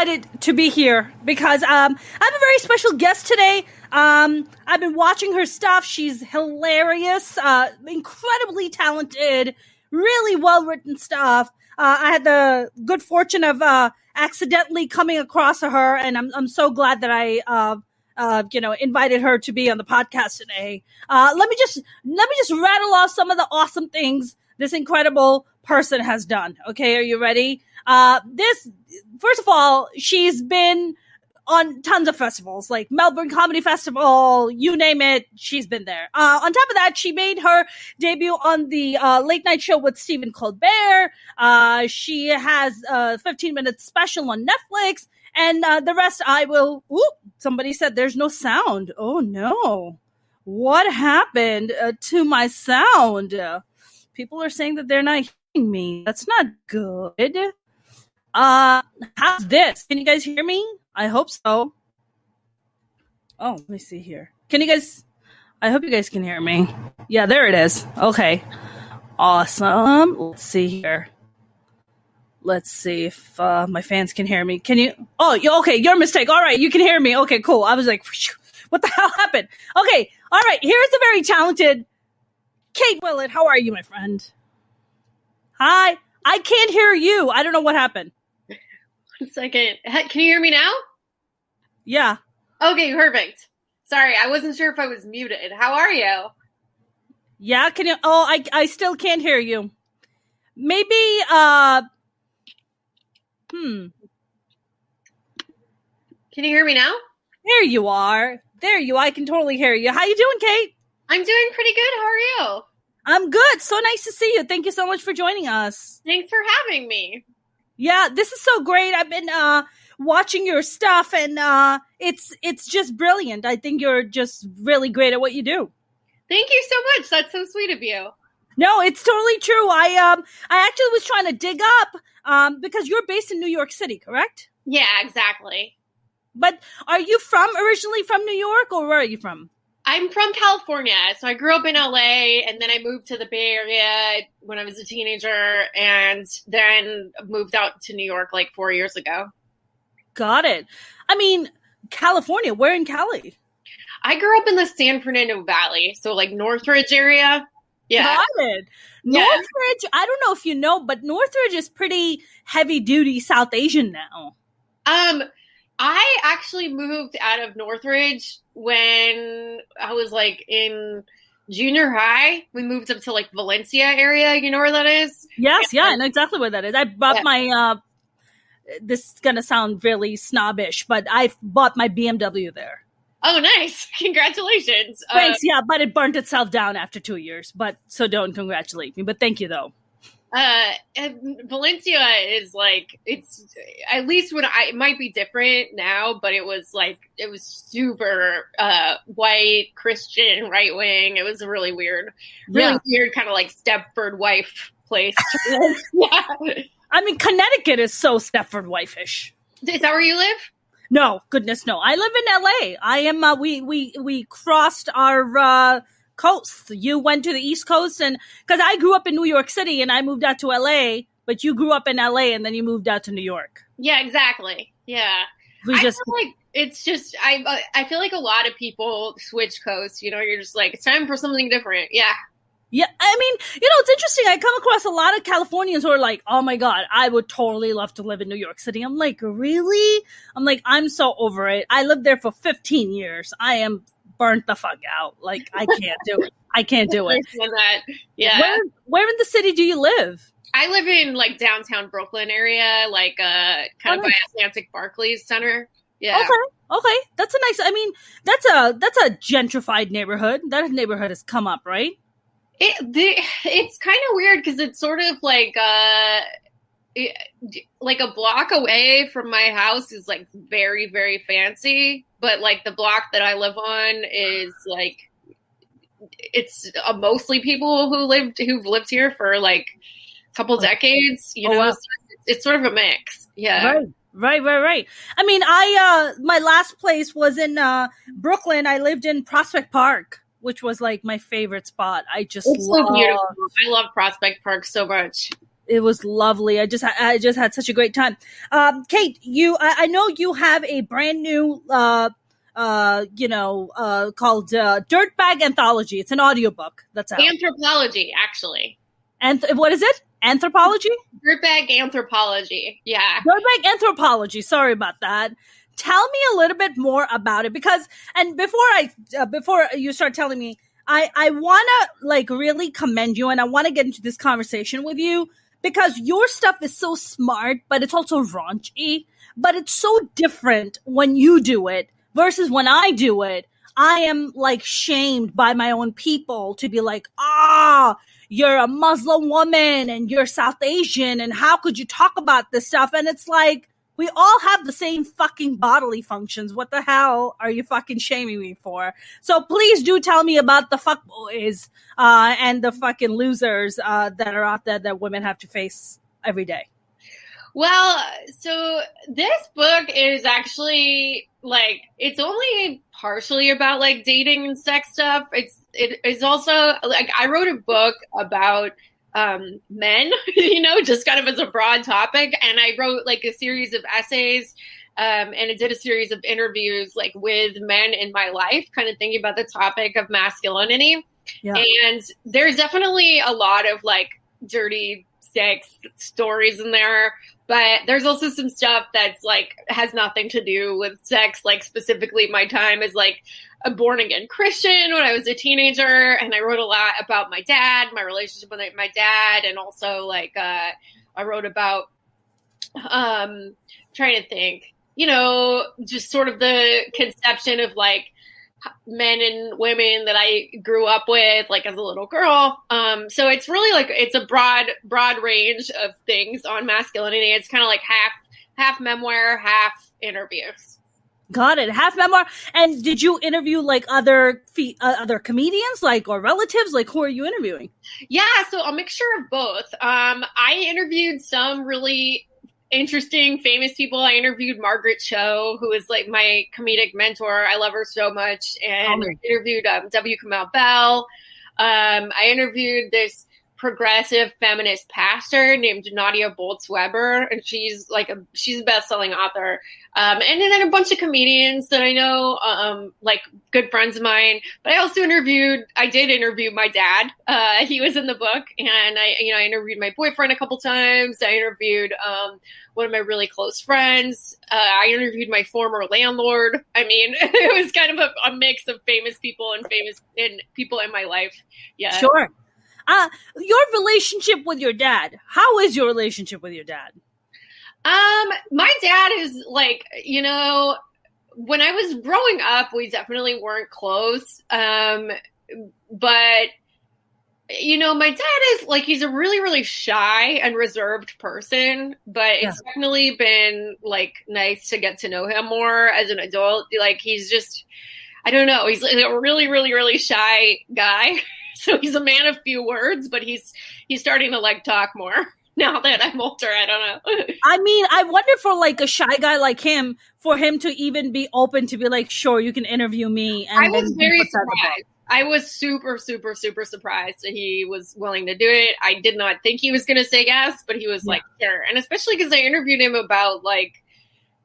excited to be here because I have a very special guest today. I've been watching her stuff. She's hilarious, incredibly talented, really well-written stuff. I had the good fortune of accidentally coming across her, and I'm so glad that I invited her to be on the podcast today. Let me just rattle off some of the awesome things this incredible person has done. Okay, are you ready? First of all, she's been on tons of festivals, like Melbourne Comedy Festival, you name it, she's been there. On top of that, she made her debut on the Late Night Show with Stephen Colbert. She has a 15-minute special on Netflix, and the rest I will... Ooh, somebody said there's no sound. Oh, no. What happened to my sound? People are saying that they're not hearing me. That's not good. How's this? Can you guys hear me? I hope so. Oh, let me see here. Can you guys... I hope you guys can hear me. Yeah, there it is. Okay. Awesome. Let's see here. Let's see if my fans can hear me. Can you... Oh, okay, your mistake. All right, you can hear me. Okay, cool. I was like, what the hell happened? Okay, all right. Here's the very talented Kate Willett. How are you, my friend? Hi. I can't hear you. I don't know what happened. 1 second. Can you hear me now? Yeah. Okay, perfect. Sorry, I wasn't sure if I was muted. How are you? Yeah, can you... Oh, I still can't hear you. Maybe, Can you hear me now? There you are. There you are. I can totally hear you. How you doing, Kate? I'm doing pretty good. How are you? I'm good. So nice to see you. Thank you so much for joining us. Thanks for having me. Yeah, this is so great. I've been watching your stuff, and it's just brilliant. I think you're just really great at what you do. Thank you so much. That's so sweet of you. No, it's totally true. I actually was trying to dig up because you're based in New York City, correct? Yeah, exactly. But are you originally from New York, or where are you from? I'm from California, so I grew up in LA, and then I moved to the Bay Area when I was a teenager, and then moved out to New York like 4 years ago. Got it. I mean, California, where in Cali? I grew up in the San Fernando Valley, so like Northridge area. Yeah. Got it. Yeah. Northridge, I don't know if you know, but Northridge is pretty heavy-duty South Asian now. I actually moved out of Northridge when I was like in junior high. We moved up to like Valencia area. You know where that is? Yes, yeah, I know exactly where that is. I bought my, this is going to sound really snobbish, but I bought my BMW there. Oh, nice. Congratulations. Thanks, yeah, but it burnt itself down after 2 years. But so don't congratulate me, but thank you though. Valencia is like, it's at least it might be different now, but it was super white, Christian, right wing. It was a really weird kind of like Stepford wife place. Yeah. I mean, Connecticut is so Stepford wife-ish. Is that where you live? No, goodness, no. I live in LA. I am. We crossed our coast. You went to the East Coast, and because I grew up in New York City and I moved out to LA, but you grew up in LA and then you moved out to New York. Yeah, exactly. Yeah, I feel like it's just I feel like a lot of people switch coasts. You know, you're just like, it's time for something different. Yeah. Yeah, I mean, it's interesting. I come across a lot of Californians who are like, oh my God, I would totally love to live in New York City. I'm like, really? I'm like, I'm so over it. I lived there for 15 years. I am burnt the fuck out. Like, I can't do it. I can't do it. That. Yeah. Where in the city do you live? I live in like downtown Brooklyn area, like kind of by Atlantic Barclays Center. Yeah. Okay. That's a nice, I mean, that's a gentrified neighborhood. That neighborhood has come up, right? It's kind of weird because it's sort of like a block away from my house is like very, very fancy, but like the block that I live on is like it's mostly people who've lived here for like a couple decades. You know, wow. So it's sort of a mix. Yeah. Right. I mean, my last place was in Brooklyn. I lived in Prospect Park, which was like my favorite spot. It's so beautiful. I love Prospect Park so much. It was lovely. I just had such a great time. Kate, I know you have a brand new called Dirtbag Anthology. It's an audiobook that's out. Anthropology, actually. And what is it? Anthropology? Dirtbag Anthropology. Yeah. Dirtbag Anthropology. Sorry about that. Tell me a little bit more about it before you start telling me, I want to like really commend you and I want to get into this conversation with you because your stuff is so smart, but it's also raunchy, but it's so different when you do it versus when I do it. I am like shamed by my own people to be like, you're a Muslim woman and you're South Asian and how could you talk about this stuff? And it's like, we all have the same fucking bodily functions. What the hell are you fucking shaming me for? So please do tell me about the fuckboys and the fucking losers that are out there that women have to face every day. Well, so this book is actually like, it's only partially about like dating and sex stuff. It's also like, I wrote a book about men, just kind of as a broad topic. And I wrote like a series of essays and I did a series of interviews like with men in my life, kind of thinking about the topic of masculinity. Yeah. And there's definitely a lot of like dirty sex stories in there, but there's also some stuff that's like has nothing to do with sex. Like specifically my time as like a born again Christian when I was a teenager. And I wrote a lot about my dad, my relationship with my dad. And also like, I wrote about, trying to think, just sort of the conception of like men and women that I grew up with, like as a little girl. So it's really like, it's a broad range of things on masculinity. It's kind of like half memoir, half interviews. Got it. Half memoir. And did you interview like other comedians, like, or relatives? Like, who are you interviewing? Yeah. So a mixture of both. I interviewed some really interesting, famous people. I interviewed Margaret Cho, who is like my comedic mentor. I love her so much. And I interviewed W. Kamau Bell. I interviewed this progressive feminist pastor named Nadia Boltz-Weber, and she's a best-selling author. And then a bunch of comedians that I know, like good friends of mine. But I did interview my dad. He was in the book, and I interviewed my boyfriend a couple times. I interviewed one of my really close friends. I interviewed my former landlord. I mean, it was kind of a mix of famous people and people in my life. Yeah, sure. Your relationship with your dad. How is your relationship with your dad? My dad is like, when I was growing up, we definitely weren't close. But my dad is like, he's a really, really shy and reserved person, but it's definitely been like nice to get to know him more as an adult. Like he's just, I don't know. He's like a really, really, really shy guy. So he's a man of few words, but he's starting to like talk more now that I'm older. I don't know. I mean, I wonder for like a shy guy like him, for him to even be open to be like, sure, you can interview me. And I was very surprised. I was super, super, super surprised that he was willing to do it. I did not think he was going to say yes, but he was like, sure. And especially because I interviewed him about like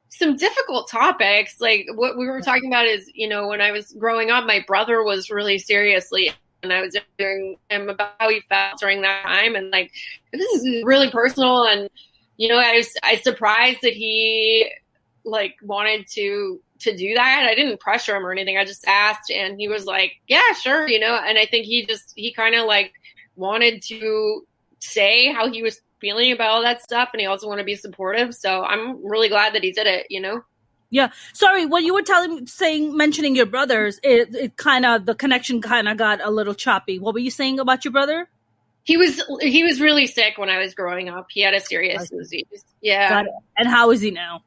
some difficult topics. Like what we were talking about is, when I was growing up, my brother was really seriously, and I was interviewing him about how he felt during that time. And like, this is really personal. And, I was surprised that he like wanted to do that. I didn't pressure him or anything. I just asked, and he was like, yeah, sure. And I think he kind of like wanted to say how he was feeling about all that stuff. And he also wanted to be supportive. So I'm really glad that he did it, Yeah. Sorry, when you were mentioning your brothers, it kind of, the connection kind of got a little choppy. What were you saying about your brother? He was really sick when I was growing up. He had a serious disease. Yeah. Got it. And how is he now?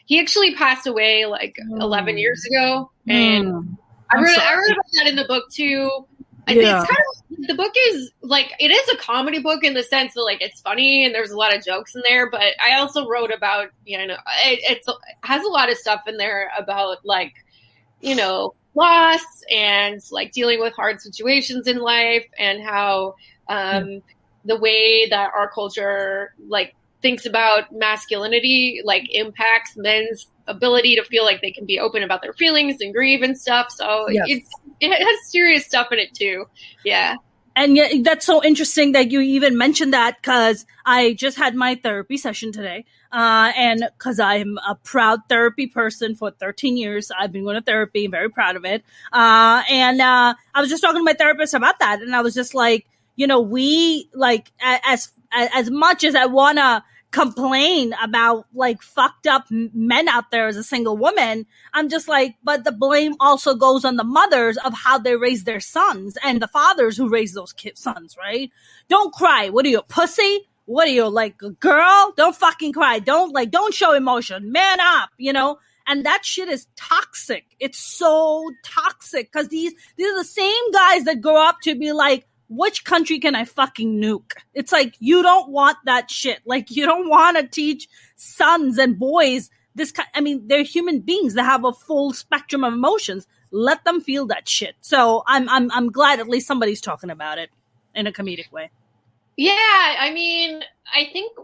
He actually passed away like 11 years ago. And I wrote about that in the book too. I think it's kind of, the book is like, it is a comedy book in the sense that like it's funny and there's a lot of jokes in there, but I also wrote about, it has a lot of stuff in there about like, loss and like dealing with hard situations in life and how the way that our culture like thinks about masculinity like impacts men's ability to feel like they can be open about their feelings and grieve and stuff. So it has serious stuff in it too. Yeah. And yet, that's so interesting that you even mentioned that, because I just had my therapy session today. And because I'm a proud therapy person for 13 years, I've been going to therapy, very proud of it. I was just talking to my therapist about that. And I was just like, we like, as much as I want to complain about like fucked up men out there as a single woman, I'm just like, but the blame also goes on the mothers of how they raise their sons and the fathers who raise those sons, right? Don't cry. What are you, a pussy? What are you, like a girl? Don't fucking cry. Don't show emotion. Man up, And that shit is toxic. It's so toxic because these are the same guys that grow up to be like, which country can I fucking nuke? It's like, you don't want that shit. Like, you don't want to teach sons and boys this. They're human beings that have a full spectrum of emotions. Let them feel that shit. So I'm glad at least somebody's talking about it in a comedic way. Yeah. I think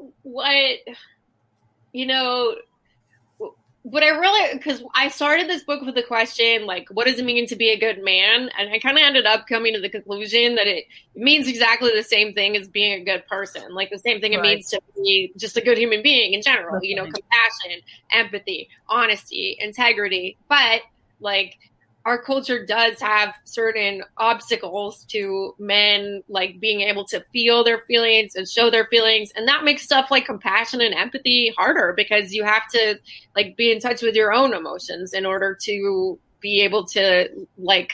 because I started this book with the question, like, what does it mean to be a good man? And I kind of ended up coming to the conclusion that it means exactly the same thing as being a good person. Like the same thing it means to be just a good human being in general, compassion, empathy, honesty, integrity. But like our culture does have certain obstacles to men, like being able to feel their feelings and show their feelings. And that makes stuff like compassion and empathy harder because you have to like be in touch with your own emotions in order to be able to like,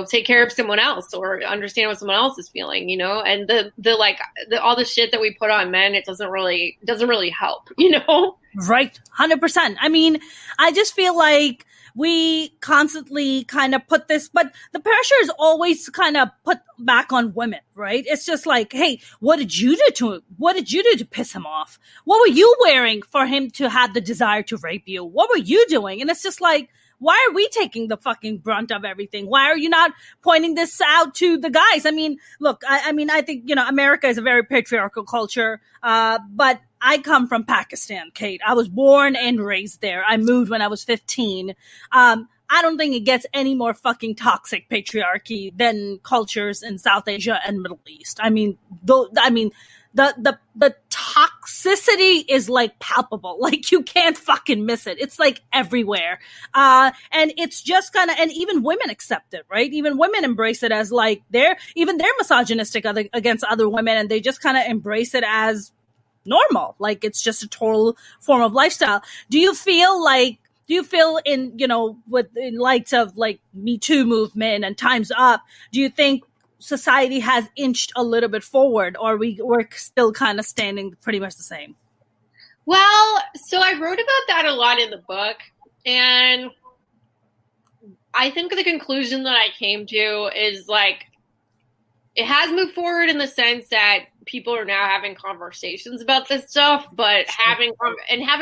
take care of someone else or understand what someone else is feeling, and all the shit that we put on men, it doesn't really help, Right. 100%. I just feel like we constantly kind of put this, but the pressure is always kind of put back on women, right? It's just like, hey, what did you do to piss him off? What were you wearing for him to have the desire to rape you? What were you doing? And it's just like, why are we taking the fucking brunt of everything? Why are you not pointing this out to the guys? Look, I think, America is a very patriarchal culture, but I come from Pakistan, Kate. I was born and raised there. I moved when I was 15. I don't think it gets any more fucking toxic patriarchy than cultures in South Asia and Middle East. The toxicity is like palpable. Like you can't fucking miss it. It's like everywhere. And it's just kind of, and even women accept it, right? Even women embrace it as like they're misogynistic against other women, and they just kind of embrace it as normal. Like it's just a total form of lifestyle. Do you feel in light of like Me Too movement and Time's Up, do you think society has inched a little bit forward, or we're still kind of standing pretty much the same? Well, so I wrote about that a lot in the book, and I think the conclusion that I came to is like it has moved forward in the sense that people are now having conversations about this stuff, but having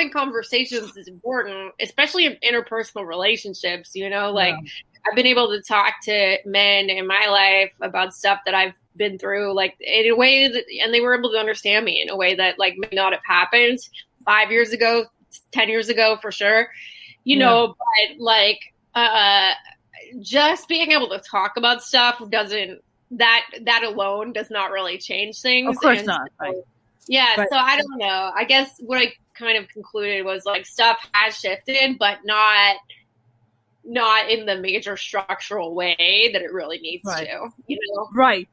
conversations is important, especially in interpersonal relationships, I've been able to talk to men in my life about stuff that I've been through, like in a way that, and they were able to understand me in a way that like may not have happened 5 years ago, 10 years ago for sure, but like, just being able to talk about stuff that alone does not really change things. Of course not. Right. Yeah. Right. So I don't know. I guess what I kind of concluded was like stuff has shifted, but not in the major structural way that it really needs to, Right.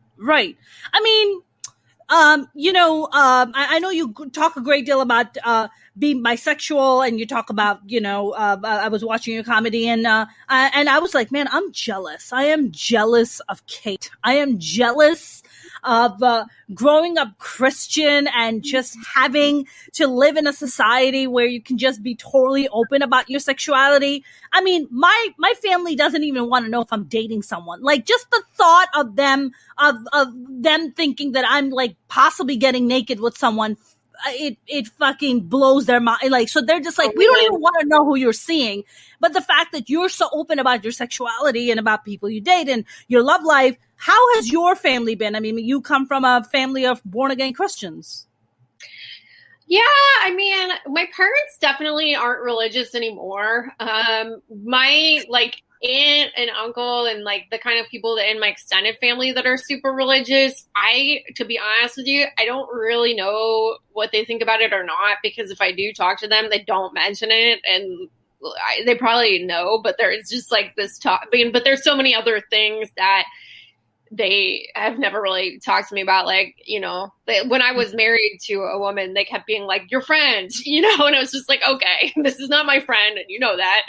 I know you talk a great deal about being bisexual, and you talk about, I was watching your comedy, and I was like, man, I'm jealous. I am jealous of Kate. I am jealous of growing up Christian and just having to live in a society where you can just be totally open about your sexuality. My family doesn't even want to know if I'm dating someone. Like just the thought of them thinking that I'm like possibly getting naked with someone it fucking blows their mind. Like, so they're just like, we don't even want to know who you're seeing. But the fact that you're so open about your sexuality and about people you date and your love life, how has your family been? I mean, you come from a family of born again Christians. Yeah, I mean, my parents definitely aren't religious anymore. My like aunt and uncle and like the kind of people that in my extended family that are super religious, to be honest with you, I don't really know what they think about it or not, because if I do talk to them, they don't mention it, and they probably know, but there's just like this talk. I mean, but there's so many other things that they have never really talked to me about. Like, you know, when I was married to a woman, they kept being like, your friend, you know, and I was just like, okay, this is not my friend, and you know that.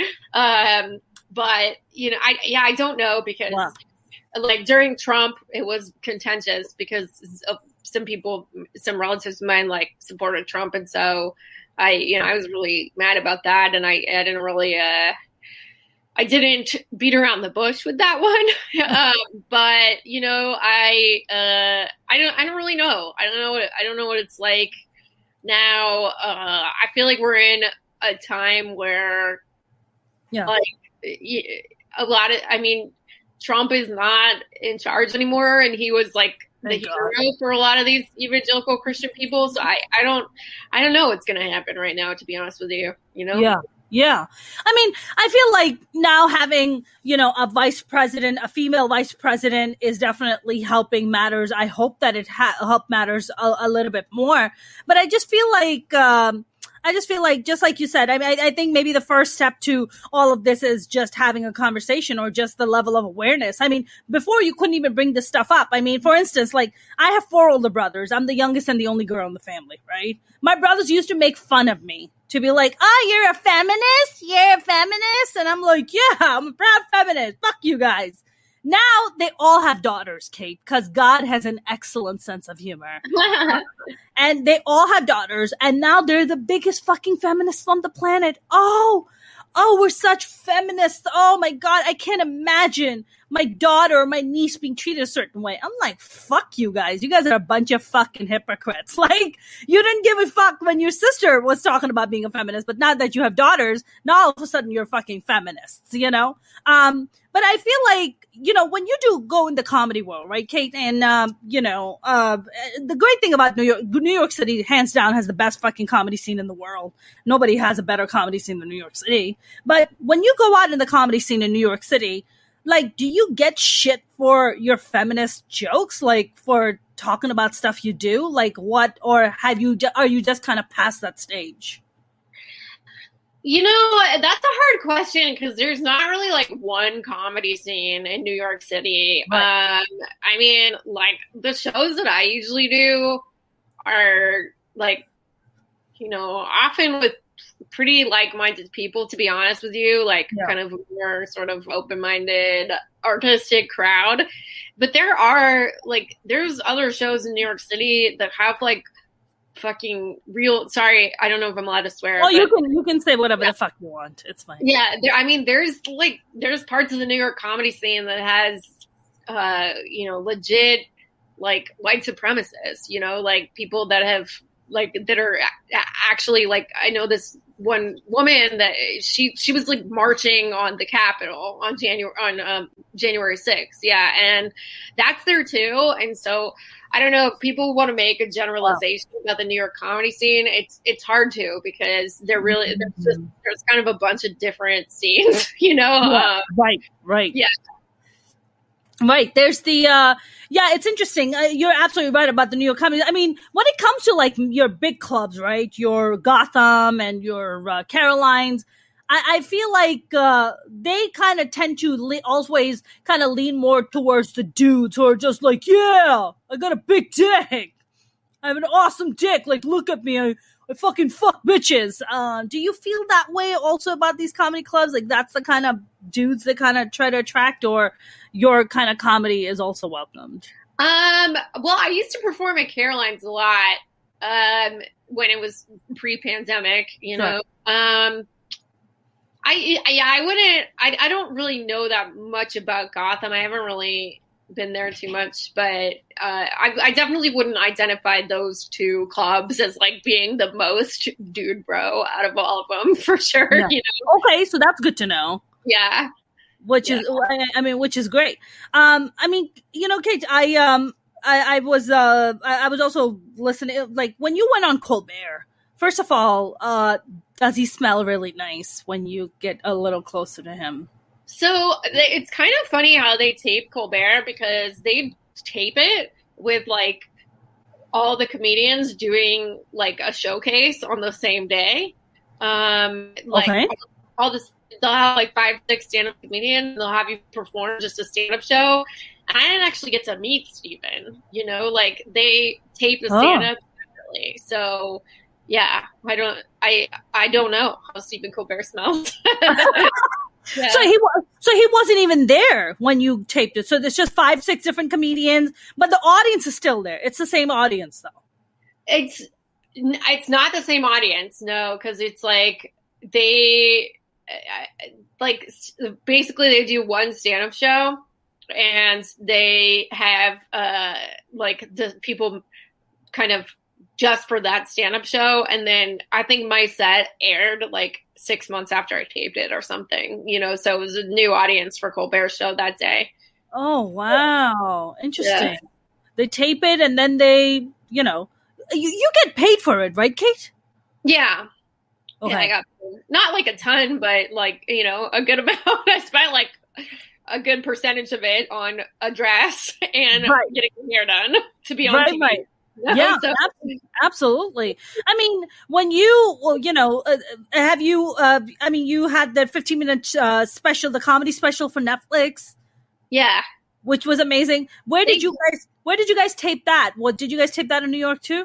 But, you know, I don't know, because like during Trump, it was contentious because of some relatives of mine like supported Trump. And so I was really mad about that. And I didn't really, I didn't beat around the bush with that one. But, you know, I don't really know. I don't know what it's like now. I feel like we're in a time where like Trump is not in charge anymore, and he was like the hero for a lot of these evangelical Christian people. So I don't know what's going to happen right now, to be honest with you, you know? Yeah. I mean, I feel like now having, you know, a female vice president is definitely helping matters. I hope that it help matters a little bit more. But I just feel like, just like you said, I think maybe the first step to all of this is just having a conversation, or just the level of awareness. I mean, before you couldn't even bring this stuff up. I mean, for instance, like I have 4 older brothers. I'm the youngest and the only girl in the family, right? My brothers used to make fun of me, to be like, oh, you're a feminist? You're a feminist? And I'm like, yeah, I'm a proud feminist. Fuck you guys. Now they all have daughters, Kate, because God has an excellent sense of humor. And they all have daughters, and now they're the biggest fucking feminists on the planet. Oh, we're such feminists. Oh my God, I can't imagine my daughter or my niece being treated a certain way. I'm like, fuck you guys. You guys are a bunch of fucking hypocrites. Like, you didn't give a fuck when your sister was talking about being a feminist, but now that you have daughters, now all of a sudden you're fucking feminists, you know? But I feel like, you know, when you do go in the comedy world, right, Kate? And, the great thing about New York City, hands down, has the best fucking comedy scene in the world. Nobody has a better comedy scene than New York City. But when you go out in the comedy scene in New York City, like, do you get shit for your feminist jokes? Like, for talking about stuff you do? Like, what? Or are you just kind of past that stage? You know, that's a hard question, because there's not really like one comedy scene in New York City. Right. I mean, like the shows that I usually do are like, you know, often with pretty like-minded people, to be honest with you, like kind of more sort of open-minded artistic crowd. But there's other shows in New York City that have like fucking real, sorry, I don't know if I'm allowed to swear. Oh, you can say whatever the fuck you want. It's fine. Yeah, there's parts of the New York comedy scene that has, you know, legit like white supremacists, you know, like people that have that are actually like, I know this one woman that she was like marching on the Capitol on January 6th. Yeah. And that's there too. And so I don't know if people want to make a generalization about the New York comedy scene. It's hard to, because there's kind of a bunch of different scenes, you know? Right. Yeah. Right. There's it's interesting. You're absolutely right about the New York comedy. I mean, when it comes to like your big clubs, right? Your Gotham and your Carolines, I feel like they kind of tend to always kind of lean more towards the dudes who are just like, yeah, I got a big dick. I have an awesome dick. Like, look at me. I fucking fuck bitches. Do you feel that way also about these comedy clubs? Like, that's the kind of dudes that kind of try to attract, or your kind of comedy is also welcomed? Well, I used to perform at Caroline's a lot when it was pre-pandemic, you know. Sure. I don't really know that much about Gotham. I haven't really been there too much, but I definitely wouldn't identify those two clubs as like being the most dude bro out of all of them for sure. Yeah. You know? Okay, so that's good to know. Yeah. Which is, I mean, which is great. I mean, you know, Kate, I was also listening. Like when you went on Colbert, first of all, does he smell really nice when you get a little closer to him? So it's kind of funny how they tape Colbert, because they tape it with like all the comedians doing like a showcase on the same day. Like Okay. all this, they'll have like 5-6 stand-up comedians. They'll have you perform just a stand-up show. And I didn't actually get to meet Steven. You know, like they tape the stand-up separately. So yeah, I don't know how Stephen Colbert smells. Yeah. So he wasn't even there when you taped it. So there's just 5-6 different comedians, but the audience is still there. It's the same audience, though. It's not the same audience, no, because it's like they like basically they do one stand-up show, and they have like the people kind of just for that stand-up show, and then I think my set aired like 6 months after I taped it or something, you know, so it was a new audience for Colbert's show that day. Oh, wow. Interesting. Yeah. They tape it and then they, you know, you get paid for it, right, Kate? Yeah. Okay. Yeah, I got paid. Not like a ton, but like, you know, a good amount. I spent like a good percentage of it on a dress and getting my hair done to be on TV. Right. Yeah, so. Absolutely. I mean, when you, you know, have you, I mean, you had the 15-minute special, the comedy special for Netflix. Yeah. Which was amazing. Where did you guys tape that? What, did you guys tape that in New York too?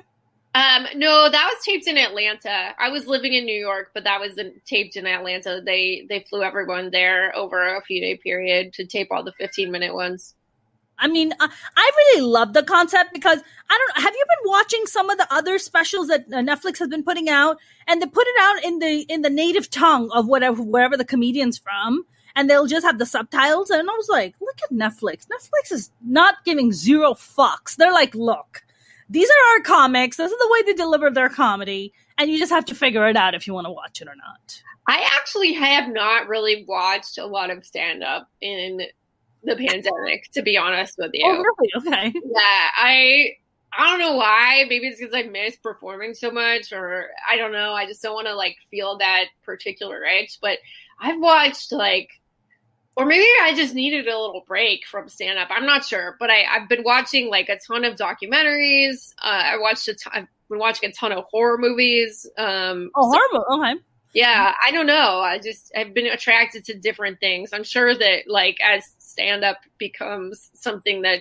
No, that was taped in Atlanta. I was living in New York, but that was taped in Atlanta. They flew everyone there over a few day period to tape all the 15-minute ones. I mean, I really love the concept because have you been watching some of the other specials that Netflix has been putting out, and they put it out in the native tongue of wherever the comedian's from, and they'll just have the subtitles. And I was like, look at Netflix. Netflix is not giving zero fucks. They're like, look, these are our comics. This is the way they deliver their comedy, and you just have to figure it out if you want to watch it or not. I actually have not really watched a lot of stand-up in the pandemic, to be honest with you. Oh, really? Okay. Yeah, I don't know why. Maybe it's because I miss performing so much, or I don't know. I just don't want to like feel that particular itch. But I've watched like, or maybe I just needed a little break from stand-up. I'm not sure, but I've been watching like a ton of documentaries. I've been watching a ton of horror movies. Horror. Okay. Yeah, I don't know. I've been attracted to different things. I'm sure that like as stand-up becomes something that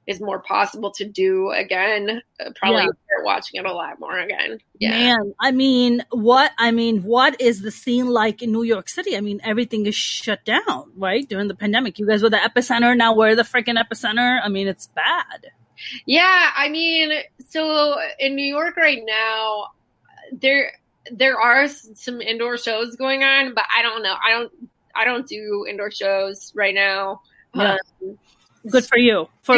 is more possible to do again, probably start watching it a lot more again. Yeah. Man, I mean, what is the scene like in New York City? I mean, everything is shut down, right? During the pandemic. You guys were the epicenter. Now we're the freaking epicenter. I mean, it's bad. Yeah, I mean, so in New York right now, there are some indoor shows going on, but I don't know. I don't do indoor shows right now. Yeah. Good for you. For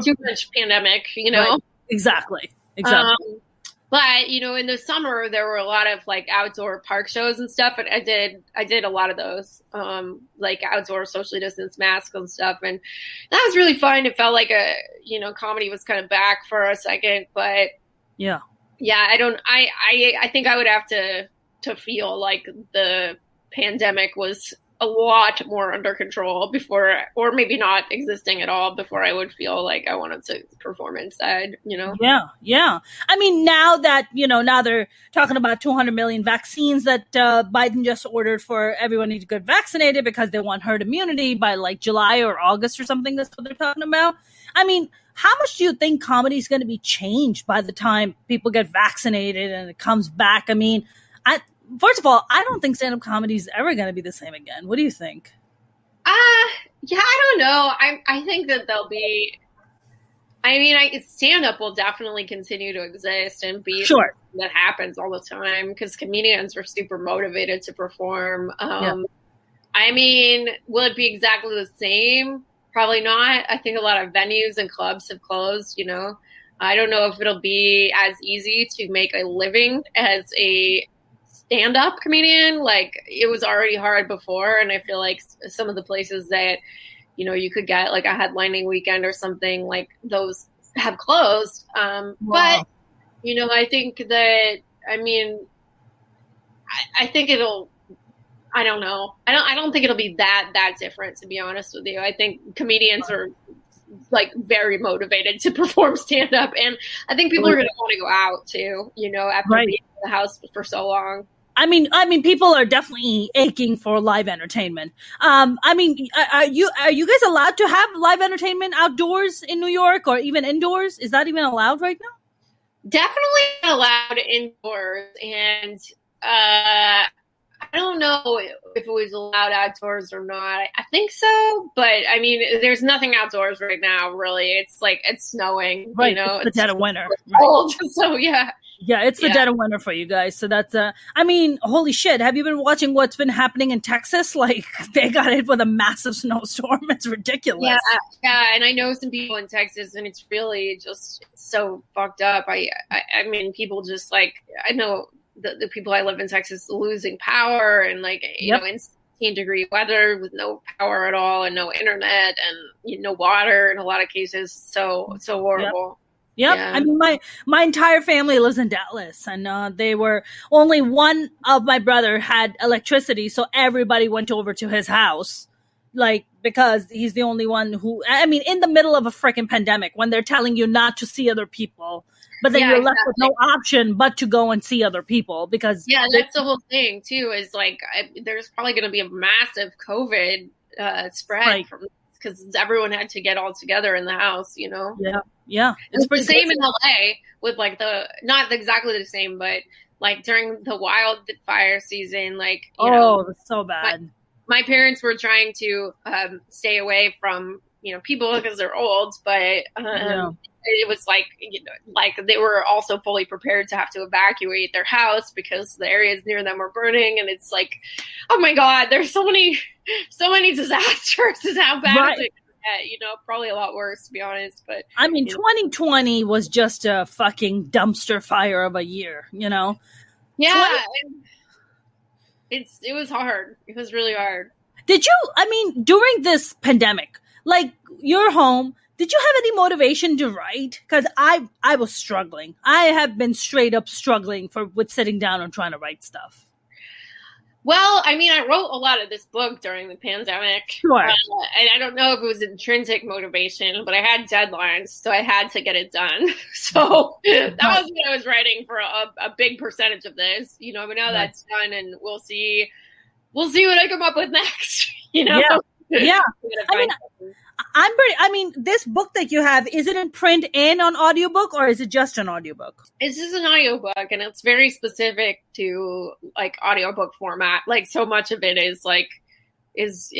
too much pandemic, you know. Right. Exactly. But you know, in the summer there were a lot of like outdoor park shows and stuff, and I did a lot of those, like outdoor socially distanced masks and stuff, and that was really fun. It felt like comedy was kind of back for a second, but yeah, I think I would have to feel like the pandemic was a lot more under control before, or maybe not existing at all, before I would feel like I wanted to perform instead, you know? Yeah. I mean, now that, now they're talking about 200 million vaccines that Biden just ordered for everyone to get vaccinated because they want herd immunity by like July or August or something. That's what they're talking about. I mean, how much do you think comedy is going to be changed by the time people get vaccinated and it comes back? I mean, first of all, I don't think stand-up comedy is ever going to be the same again. What do you think? Yeah, I don't know. I think that there'll be. I mean, stand-up will definitely continue to exist and be sure that happens all the time because comedians are super motivated to perform. I mean, will it be exactly the same? Probably not. I think a lot of venues and clubs have closed, you know. I don't know if it'll be as easy to make a living as a stand-up comedian. Like, it was already hard before, and I feel like some of the places that, you know, you could get like a headlining weekend or something, like those have closed. Wow. But, you know, I think that, I mean, I think it'll, I don't know. I don't think it'll be that different, to be honest with you. I think comedians are like very motivated to perform stand up, and I think people are going to want to go out too, you know, after being in the house for so long. I mean, people are definitely aching for live entertainment. I mean, are you guys allowed to have live entertainment outdoors in New York or even indoors? Is that even allowed right now? Definitely allowed indoors, and I don't know if it was allowed outdoors or not. I think so, but I mean, there's nothing outdoors right now, really. It's like, it's snowing, right? You know, it's the dead of winter. Cold, so yeah. Yeah, it's the dead of winter for you guys. So that's, I mean, holy shit. Have you been watching what's been happening in Texas? Like, they got hit with a massive snowstorm. It's ridiculous. Yeah. And I know some people in Texas, and it's really just so fucked up. I mean, people just like, I know the people I live in Texas losing power, and like, you know, in 16-degree weather with no power at all and no internet and, you know, water in a lot of cases. So horrible. Yep. Yeah. I mean, my entire family lives in Dallas, and they were only one of my brother had electricity, so everybody went over to his house, like, because he's the only one who. I mean, in the middle of a freaking pandemic, when they're telling you not to see other people, but then you're left with no option but to go and see other people because that's the whole thing too. Is like there's probably going to be a massive COVID spread from. Because everyone had to get all together in the house, you know? Yeah. It's the same in LA with like not exactly the same, but like during the wildfire season, like, you know, that's so bad. My parents were trying to stay away from, you know, people because they're old, but it was like, you know, like they were also fully prepared to have to evacuate their house because the areas near them were burning. And it's like, oh my God, there's so many disasters is how bad it get, you know, probably a lot worse, to be honest. But I mean, 2020 was just a fucking dumpster fire of a year, you know? Yeah. It was hard. It was really hard. Did you, I mean, during this pandemic, like, you're home, did you have any motivation to write? Because I was struggling. I have been straight up struggling with sitting down and trying to write stuff. Well, I mean, I wrote a lot of this book during the pandemic. Sure. And I don't know if it was intrinsic motivation, but I had deadlines, so I had to get it done. So that was what I was writing for a big percentage of this, you know, but now that's done, and we'll see what I come up with next, you know? Yeah. I mean, this book that you have, is it in print and on audiobook, or is it just an audiobook? It's just an audiobook, and it's very specific to like audiobook format. Like, so much of it is like, is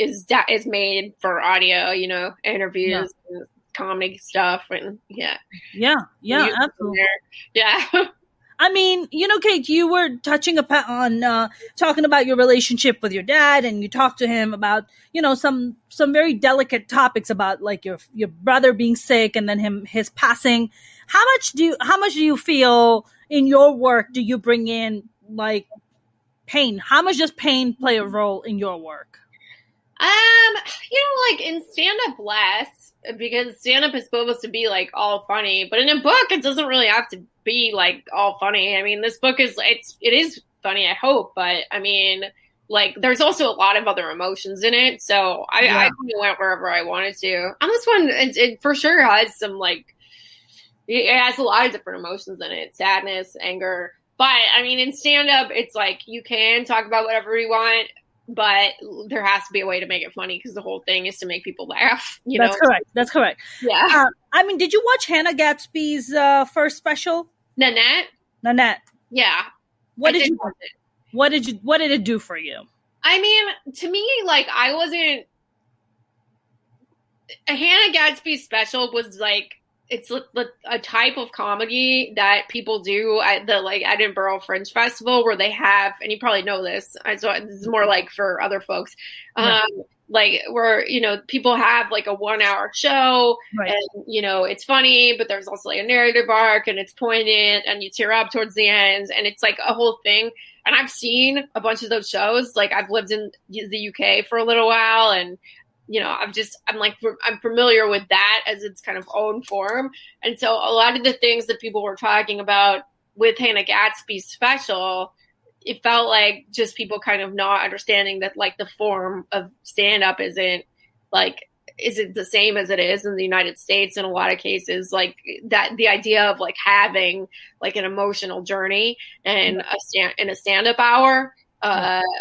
made for audio, you know, interviews and comedy stuff. And absolutely. Yeah. I mean, you know, Kate, you were touching on talking about your relationship with your dad, and you talked to him about, you know, some very delicate topics about like your brother being sick and then his passing. How much do you feel in your work do you bring in like pain? How much does pain play a role in your work? You know, like in stand-up less, because stand-up is supposed to be like all funny, but in a book it doesn't really have to be like all funny. I mean, this book is it is funny, I hope, but I mean, like, there's also a lot of other emotions in it, so I kind of went wherever I wanted to. On this one, it for sure has some like, it has a lot of different emotions in it, sadness, anger. But I mean, in stand-up, it's like you can talk about whatever you want, but there has to be a way to make it funny, because the whole thing is to make people laugh. That's correct. Yeah. I mean, did you watch Hannah Gadsby's first special? Nanette. Yeah. What did it do for you? I mean, to me, like, I wasn't. Hannah Gadsby's special was like, it's a type of comedy that people do at the like Edinburgh Fringe Festival, where they have, and you probably know this, so this is more like for other folks, like where, you know, people have like a 1 hour show, and, you know, it's funny, but there's also like a narrative arc, and it's poignant, and you tear up towards the end, and it's like a whole thing. And I've seen a bunch of those shows. Like, I've lived in the UK for a little while, and, you know, I'm familiar with that as its kind of own form. And so a lot of the things that people were talking about with Hannah Gadsby's special, it felt like just people kind of not understanding that, like, the form of stand-up isn't the same as it is in the United States in a lot of cases. Like, that the idea of like having like an emotional journey and a stand-up hour,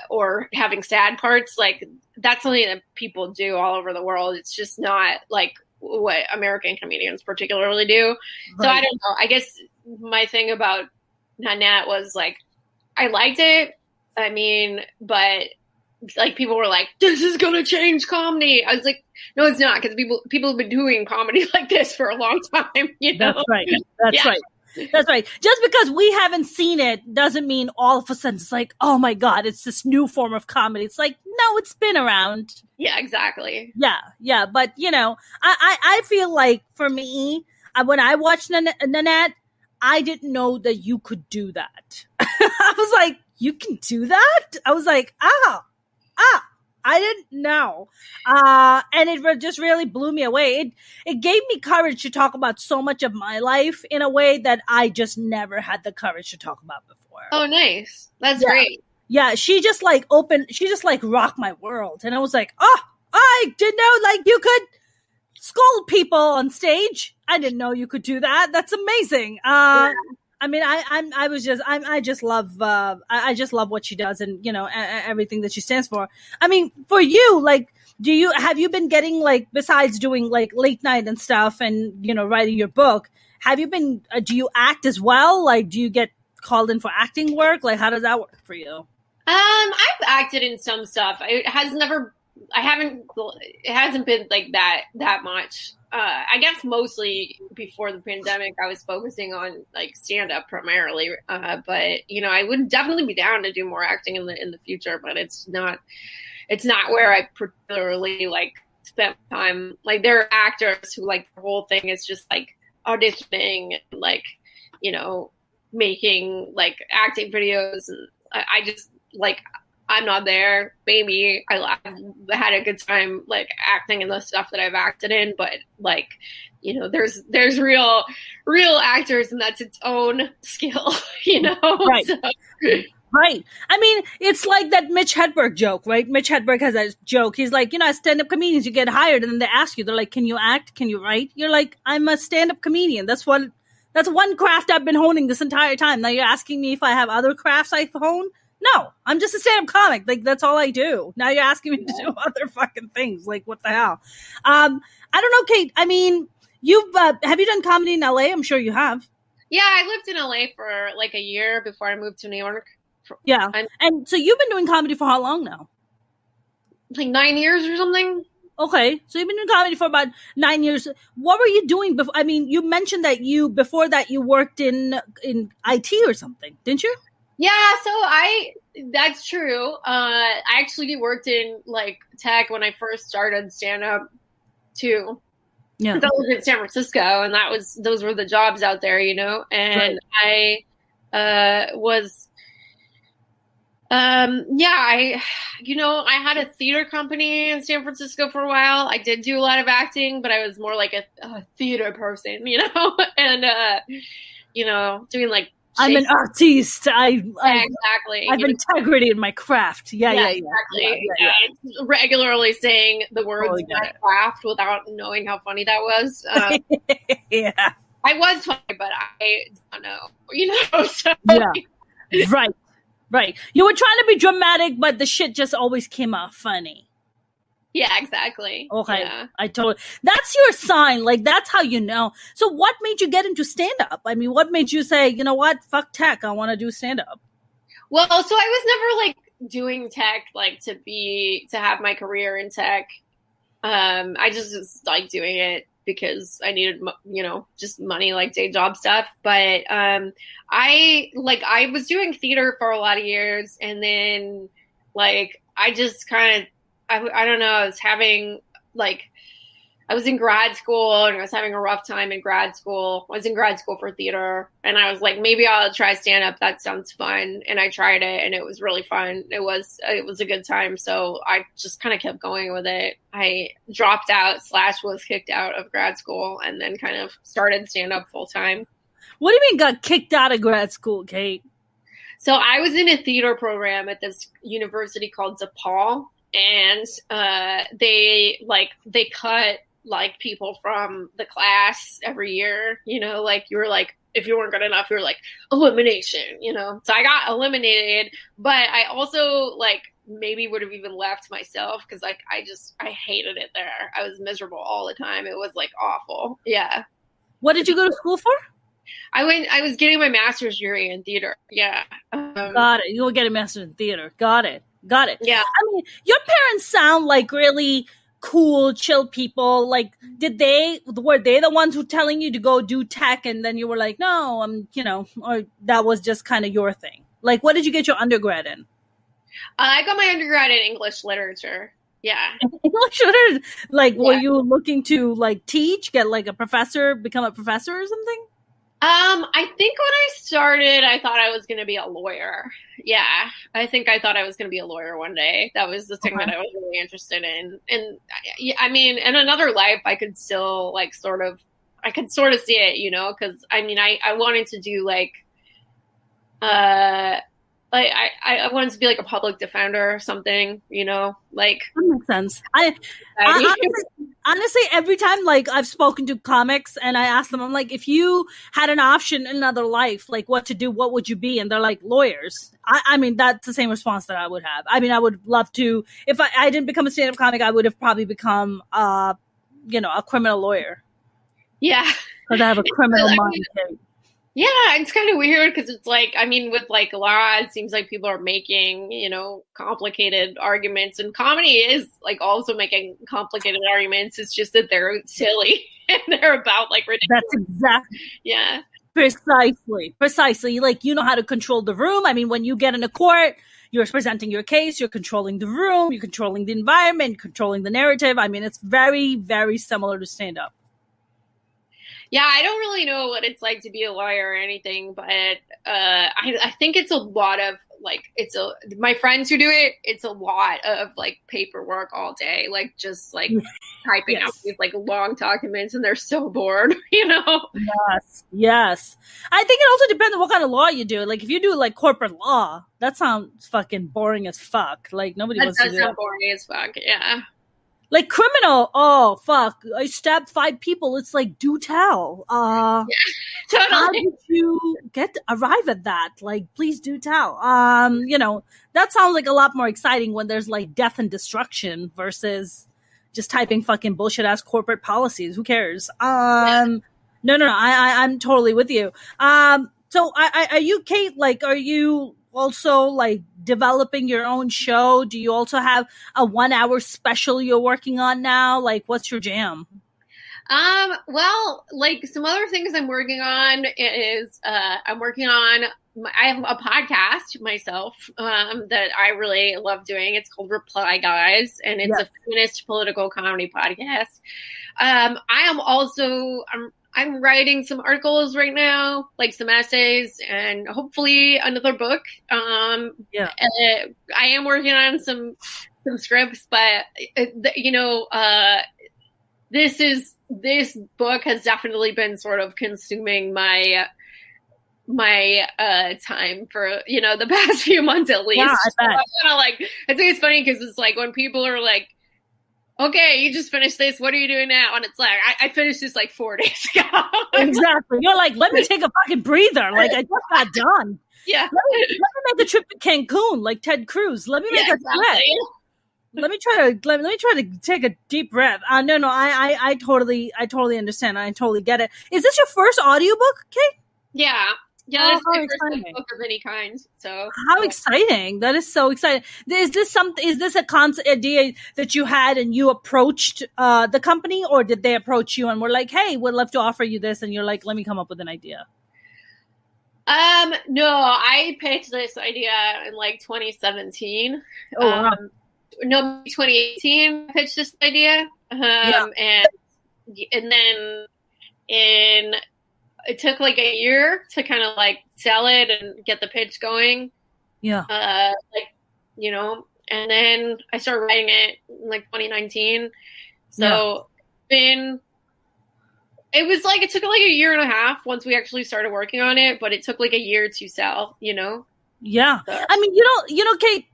or having sad parts, like, that's something that people do all over the world. It's just not like what American comedians particularly do. So I don't know. I guess my thing about Nanette was like, I liked it. I mean, but like, people were like, this is going to change comedy. I was like, no, it's not, because people have been doing comedy like this for a long time. You know? That's right. That's right. That's right. Just because we haven't seen it doesn't mean all of a sudden it's like, oh my God, it's this new form of comedy. It's like, no, it's been around. Yeah, exactly. Yeah. Yeah. But, you know, I feel like for me, when I watched Nanette, I didn't know that you could do that. I was like, you can do that? I was like, I didn't know. And it just really blew me away. It gave me courage to talk about so much of my life in a way that I just never had the courage to talk about before. Oh, nice. That's great. Yeah, she just like rocked my world. And I was like, oh, I didn't know like you could scold people on stage. I didn't know you could do that. That's amazing. I mean, I just love what she does, and, you know, everything that she stands for. I mean, for you, like, have you been getting, like, besides doing like late night and stuff and, you know, writing your book, do you act as well? Like, do you get called in for acting work? Like, how does that work for you? I've acted in some stuff. It hasn't been like that much. I guess mostly before the pandemic, I was focusing on like stand up primarily. But, you know, I would definitely be down to do more acting in the future, but it's not where I particularly like spent time. Like, there are actors who, like, the whole thing is just like auditioning and, like, you know, making like acting videos. And I just like, I'm not there. Maybe I've had a good time like acting in the stuff that I've acted in, but, like, you know, there's real actors, and that's its own skill, you know? Right. So. Right. I mean, it's like that Mitch Hedberg joke, right? Mitch Hedberg has that joke. He's like, you know, as stand-up comedians, you get hired, and then they ask you, they're like, can you act? Can you write? You're like, I'm a stand-up comedian. That's one craft I've been honing this entire time. Now you're asking me if I have other crafts I hone? No, I'm just a stand-up comic. Like, that's all I do. Now you're asking me to do other fucking things. Like, what the hell? I don't know, Kate. I mean, have you done comedy in LA? I'm sure you have. Yeah, I lived in LA for like a year before I moved to New York. Yeah. And so you've been doing comedy for how long now? Like 9 years or something. Okay. So you've been doing comedy for about 9 years. What were you doing before? I mean, you mentioned that before that you worked in IT or something, didn't you? Yeah, so that's true. I actually worked in like tech when I first started stand up too. Yeah. I was in San Francisco, and those were the jobs out there, you know. And right. I had a theater company in San Francisco for a while. I did do a lot of acting, but I was more like a theater person, you know, and you know, doing like. I'm an artiste. Exactly. I have integrity in my craft. Yeah, exactly. Yeah. Regularly saying the words my craft without knowing how funny that was. Yeah. I was funny, but I don't know. You know? So. Yeah. Right. You were trying to be dramatic, but the shit just always came out funny. Yeah, exactly. Okay. Yeah. That's your sign. Like, that's how you know. So what made you get into stand-up? I mean, what made you say, you know what, fuck tech, I want to do stand-up? Well, so I was never like doing tech, like to have my career in tech. I just like doing it because I needed, just money, like day job stuff. But I was doing theater for a lot of years, and then like I just kind of I don't know, I was in grad school and I was having a rough time in grad school. I was in grad school for theater, and I was like, maybe I'll try stand up. That sounds fun. And I tried it, and it was really fun. It was a good time. So I just kind of kept going with it. I dropped out / was kicked out of grad school, and then kind of started stand up full time. What do you mean got kicked out of grad school, Kate? So I was in a theater program at this university called DePaul, and they cut like people from the class every year, like you were like, if you weren't good enough, you were like elimination, so I got eliminated. But I also like maybe would have even left myself, because like I hated it there. I was miserable all the time. It was like awful. Yeah. What did you go to school for? I was getting my master's degree in theater. Yeah. Got it. You will get a master's in theater. Got it. Yeah. I mean, your parents sound like really cool, chill people. Like, were they the ones who telling you to go do tech, and then you were like, no, or that was just kind of your thing? Like, what did you get your undergrad in? I got my undergrad in English literature. Yeah. English literature? Like, yeah. Were you looking to like teach, get like a professor, become a professor or something? I think when I started, I thought I was going to be a lawyer. Yeah. I think I thought I was going to be a lawyer one day. That was the thing that I was really interested in. And I mean, in another life, I could still like sort of see it, cause I mean, I wanted to do like, I wanted to be like a public defender or something, like. That makes sense. Honestly, every time like I've spoken to comics and I ask them, I'm like, if you had an option in another life, like what to do, what would you be? And they're like, lawyers. I mean, that's the same response that I would have. I mean, I would love to, if I didn't become a stand-up comic, I would have probably become, a criminal lawyer. Yeah. Because I have a criminal mind. Yeah, it's kind of weird because it's like, I mean, with like law, it seems like people are making, complicated arguments, and comedy is like also making complicated arguments. It's just that they're silly and they're about like ridiculous. That's exactly. Yeah. Precisely. Like, you know how to control the room. I mean, when you get in a court, you're presenting your case, you're controlling the room, you're controlling the environment, controlling the narrative. I mean, it's very, very similar to stand-up. Yeah, I don't really know what it's like to be a lawyer or anything, but I think it's a lot of like, my friends who do it, it's a lot of like paperwork all day, like just like typing out these like long documents, and they're so bored, Yes. I think it also depends on what kind of law you do. Like if you do like corporate law, that sounds fucking boring as fuck. Like nobody wants to do that. That sounds boring as fuck, yeah. Like criminal, oh fuck! I stabbed 5 people. It's like, do tell. Yeah, totally. How did you arrive at that? Like, please do tell. That sounds like a lot more exciting when there's like death and destruction versus just typing fucking bullshit ass corporate policies. Who cares? No. I'm totally with you. So are you, Kate? Like, are you also like developing your own show? Do you also have a 1-hour special you're working on now? Like, what's your jam? Well, like some other things I'm working on is, I have a podcast myself, that I really love doing. It's called Reply Guys, and it's a feminist political comedy podcast. I'm writing some articles right now, like some essays, and hopefully another book. I am working on some scripts, but this book has definitely been sort of consuming my time for the past few months at least. Yeah, I bet. So I think it's funny because it's like when people are like, okay, you just finished this, what are you doing now? And it's like, I finished this like 4 days ago. Exactly. You're like, let me take a fucking breather. Like, I just got done. Yeah. Let me make a trip to Cancun, like Ted Cruz. Let me make a trip. Let me try to take a deep breath. No, I totally understand. I totally get it. Is this your first audiobook, Kate? Yeah. Yeah, that's my first book of any kind. So how exciting! That is so exciting. Is this a concept idea that you had and you approached the company, or did they approach you and were like, "Hey, we'd love to offer you this," and you're like, "Let me come up with an idea"? No, I pitched this idea in like 2017. Oh, wow. No, 2018 I pitched this idea. And then it took like a year to kind of like sell it and get the pitch going. Yeah. And then I started writing it in like 2019. So it took like a year and a half once we actually started working on it, but it took like a year to sell, Yeah. So. I mean, Kate,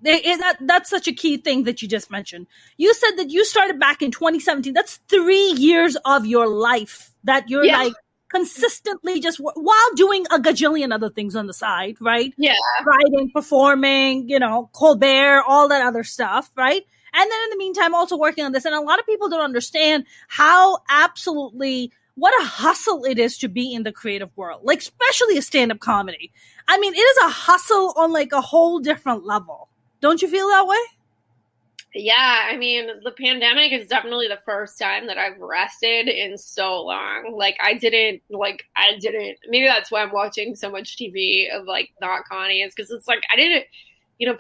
that's such a key thing that you just mentioned. You said that you started back in 2017. That's 3 years of your life that you're like consistently just while doing a gajillion other things on the side, right? Yeah. Writing, performing, Colbert, all that other stuff, right? And then in the meantime, also working on this. And a lot of people don't understand how what a hustle it is to be in the creative world, like especially a stand-up comedy. I mean, it is a hustle on like a whole different level. Don't you feel that way? Yeah, I mean, the pandemic is definitely the first time that I've rested in so long. Like, I didn't, maybe that's why I'm watching so much TV of like not Connie, is because it's like, I didn't,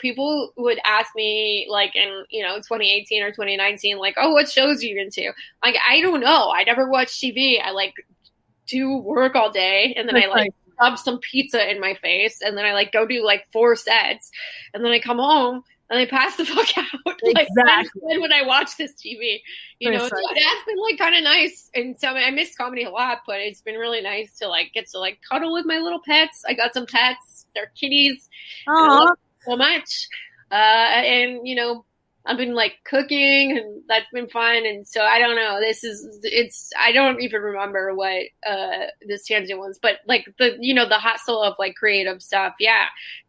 people would ask me like in, 2018 or 2019, like, oh, what shows are you into? Like, I don't know. I never watch TV. I like do work all day, and then I like shove some pizza in my face, and then I like go do like 4 sets, and then I come home and I pass the fuck out. Exactly. Like, when I watch this TV, so it has been like kind of nice. And so I miss comedy a lot, but it's been really nice to like get to like cuddle with my little pets. I got some pets. They're kitties. So much. And I've been like cooking, and that's been fun. And so I don't know, I don't even remember what this tangent was, but like the hustle of like creative stuff,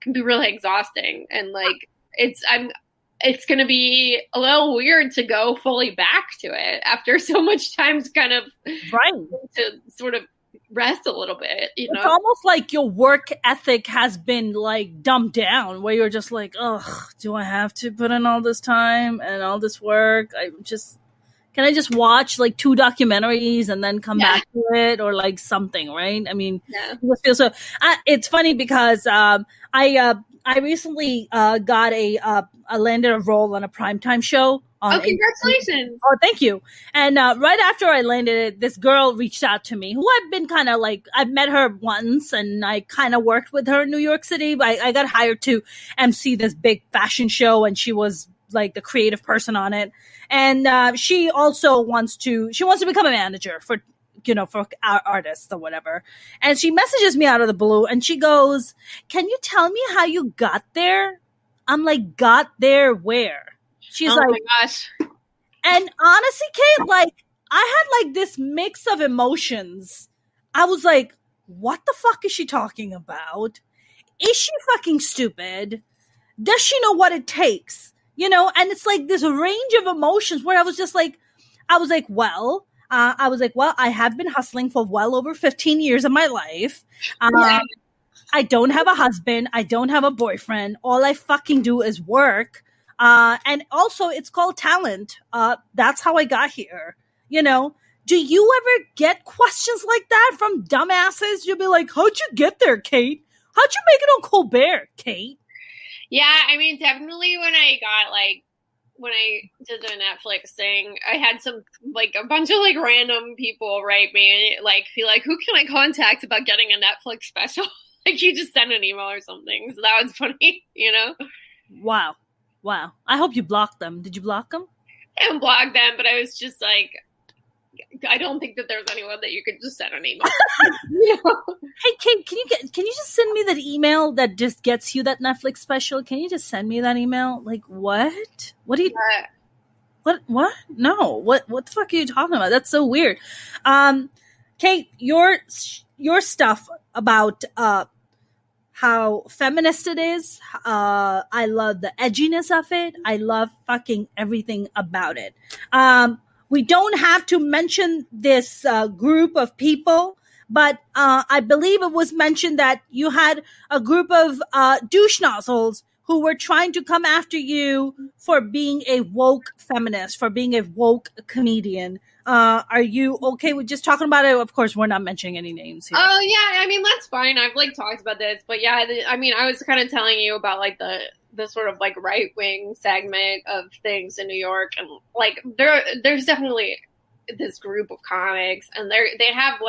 can be really exhausting. And like it's going to be a little weird to go fully back to it after so much time's kind of to sort of rest a little bit, It's almost like your work ethic has been like dumbed down, where you're just like, ugh, do I have to put in all this time and all this work? Can I just watch like 2 documentaries and then come back to it, or like something, right? I mean, it's funny because I recently got I landed a role on a primetime show. Congratulations. Oh, thank you. And right after I landed it, this girl reached out to me, who I've been kind of like, I've met her once and I kind of worked with her in New York City. But I got hired to MC this big fashion show, and she was like the creative person on it. And she also wants to become a manager for our artists or whatever. And she messages me out of the blue and she goes, "Can you tell me how you got there?" I'm like, "Got there where?" She's like, "Oh my gosh." And honestly, Kate, like, I had like this mix of emotions. I was like, what the fuck is she talking about? Is she fucking stupid? Does she know what it takes? And it's like this range of emotions where I was like, well, I have been hustling for well over 15 years of my life. I don't have a husband. I don't have a boyfriend. All I fucking do is work. And also it's called talent. That's how I got here. Do you ever get questions like that from dumbasses? You'll be like, how'd you get there, Kate? How'd you make it on Colbert, Kate? Yeah, I mean, definitely when I did the Netflix thing, I had a bunch of like random people write me and like be like, who can I contact about getting a Netflix special? Like, you just send an email or something. So that was funny, Wow. I hope you blocked them. Did you block them? I didn't block them, but I was just like, I don't think that there's anyone that you could just send an email. Hey, Kate, can you just send me that email that just gets you that Netflix special? Can you just send me that email? Like, what? What do you? What? No. What the fuck are you talking about? That's so weird. Kate, your stuff about how feminist it is. I love the edginess of it. I love fucking everything about it. We don't have to mention this group of people, but I believe it was mentioned that you had a group of douche nozzles who were trying to come after you for being a woke feminist, for being a woke comedian. Are you okay with just talking about it? Of course, we're not mentioning any names here. Oh yeah, I mean that's fine. I've like talked about this, but yeah, I mean I was kind of telling you about like the sort of like right wing segment of things in New York, and like there's definitely this group of comics, and they have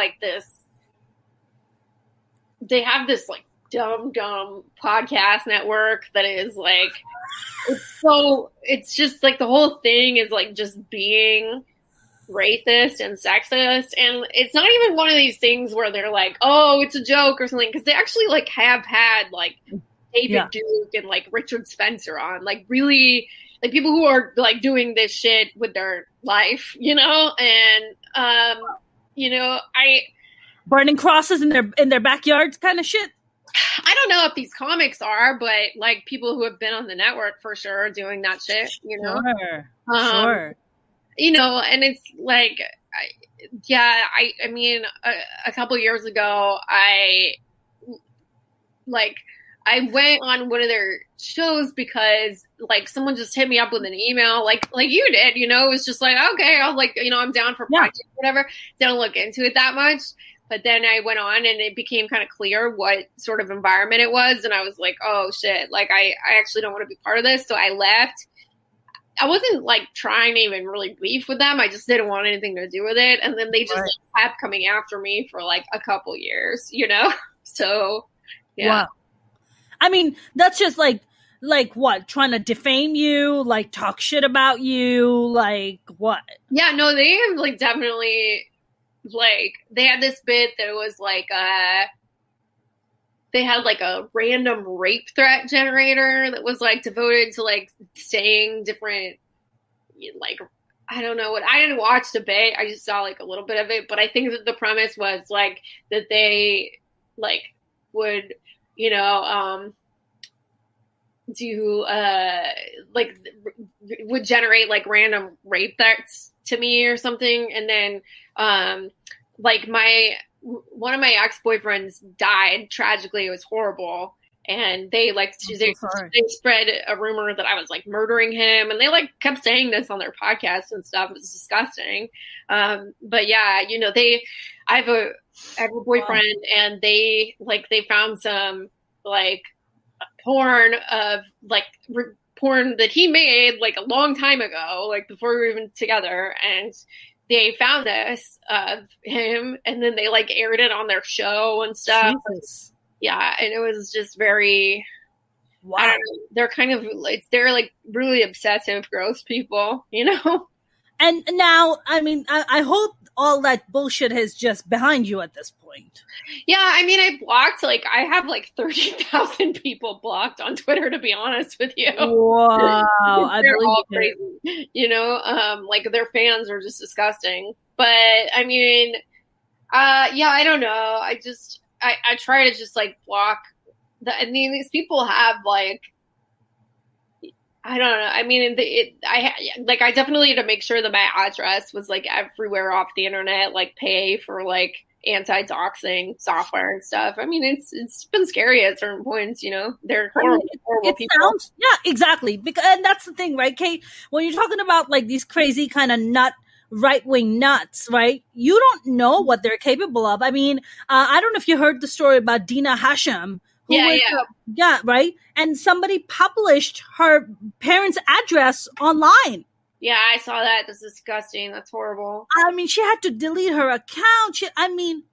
this like dumb podcast network that is like it's just like the whole thing is like just being racist and sexist, and it's not even one of these things where they're like, oh, it's a joke or something, because they actually like have had like David Duke and like Richard Spencer on, like really like people who are like doing this shit with their life, you know, and you know, I burning crosses in their backyards kind of shit. I don't know if these comics are, but like people who have been on the network for sure are doing that shit, you know. Sure. You know, and it's like, I mean, a couple years ago, I went on one of their shows because like someone just hit me up with an email, like you did, you know. It was just like, okay, I was like, you know, I'm down for project, whatever. Didn't look into it that much, but then I went on and it became kind of clear what sort of environment it was, and I was like, oh shit, like I actually don't want to be part of this, so I left. I wasn't like trying to even really beef with them. I just didn't want anything to do with it. And then they just like, kept coming after me for like a couple years, you know? So, yeah. Wow. I mean, that's just like what? Trying to defame you, like talk shit about you, like what? Yeah, no, they have like definitely like, they had this bit that was like, they had like a random rape threat generator that was like devoted to like saying different, like, I don't know what, I didn't watch the bit. I just saw like a little bit of it, but I think that the premise was like that they like would, you know, do like would generate like random rape threats to me or something. And then like one of my ex-boyfriends died tragically. It was horrible. And they like, they spread a rumor that I was like murdering him. And they like kept saying this on their podcast and stuff. It was disgusting. But yeah, you know, I have a boyfriend, and they found some like porn of like porn that he made like a long time ago, like before we were even together. And they found this of him, and then they like aired it on their show and stuff. Jesus. Yeah, and it was just very. Wow. I don't know, they're kind of they're like really obsessive, gross people, you know. And now, I mean, I hope all that bullshit is just behind you at this point. Yeah, I mean, I have like 30,000 people blocked on Twitter, to be honest with you. Wow. They're all crazy. You know, like their fans are just disgusting. But I mean, yeah, I don't know. I try to just like block I mean, these people have like, I don't know. I mean, I definitely had to make sure that my address was like everywhere off the internet, like pay for like anti-doxing software and stuff. I mean, it's been scary at certain points, you know. They're horrible, horrible people. Yeah, exactly. And that's the thing, right, Kate? When you're talking about like these crazy kind of right-wing nuts, right? You don't know what they're capable of. I mean, I don't know if you heard the story about Dina Hashem. Yeah, right? And somebody published her parents' address online. Yeah, I saw that. That's disgusting. That's horrible. I mean, she had to delete her account.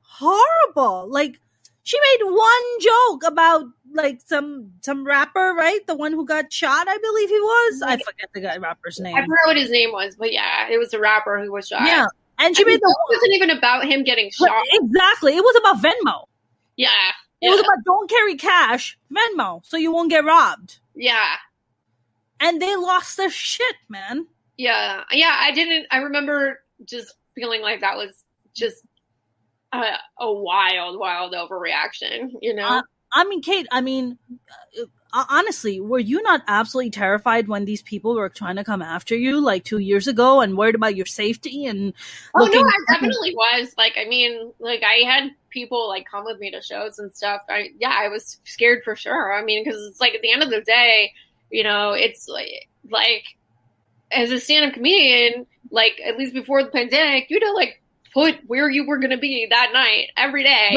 Horrible. Like, she made one joke about, like, some rapper, right? The one who got shot, I believe he was. I forget the rapper's name. I forgot what his name was, but yeah, it was a rapper who was shot. Yeah. And it wasn't even about him getting shot. Exactly. It was about Venmo. Yeah. It was about don't carry cash, Venmo, so you won't get robbed. Yeah. And they lost their shit, man. Yeah. Yeah, I remember just feeling like that was just a wild overreaction, you know? I mean, Kate, honestly, were you not absolutely terrified when these people were trying to come after you like 2 years ago and worried about your safety and Oh no, looking? I definitely was. Like, I mean, like I had people like come with me to shows and stuff. I was scared for sure. I mean, because it's like at the end of the day, it's like as a stand-up comedian, like at least before the pandemic, like put where you were going to be that night every day.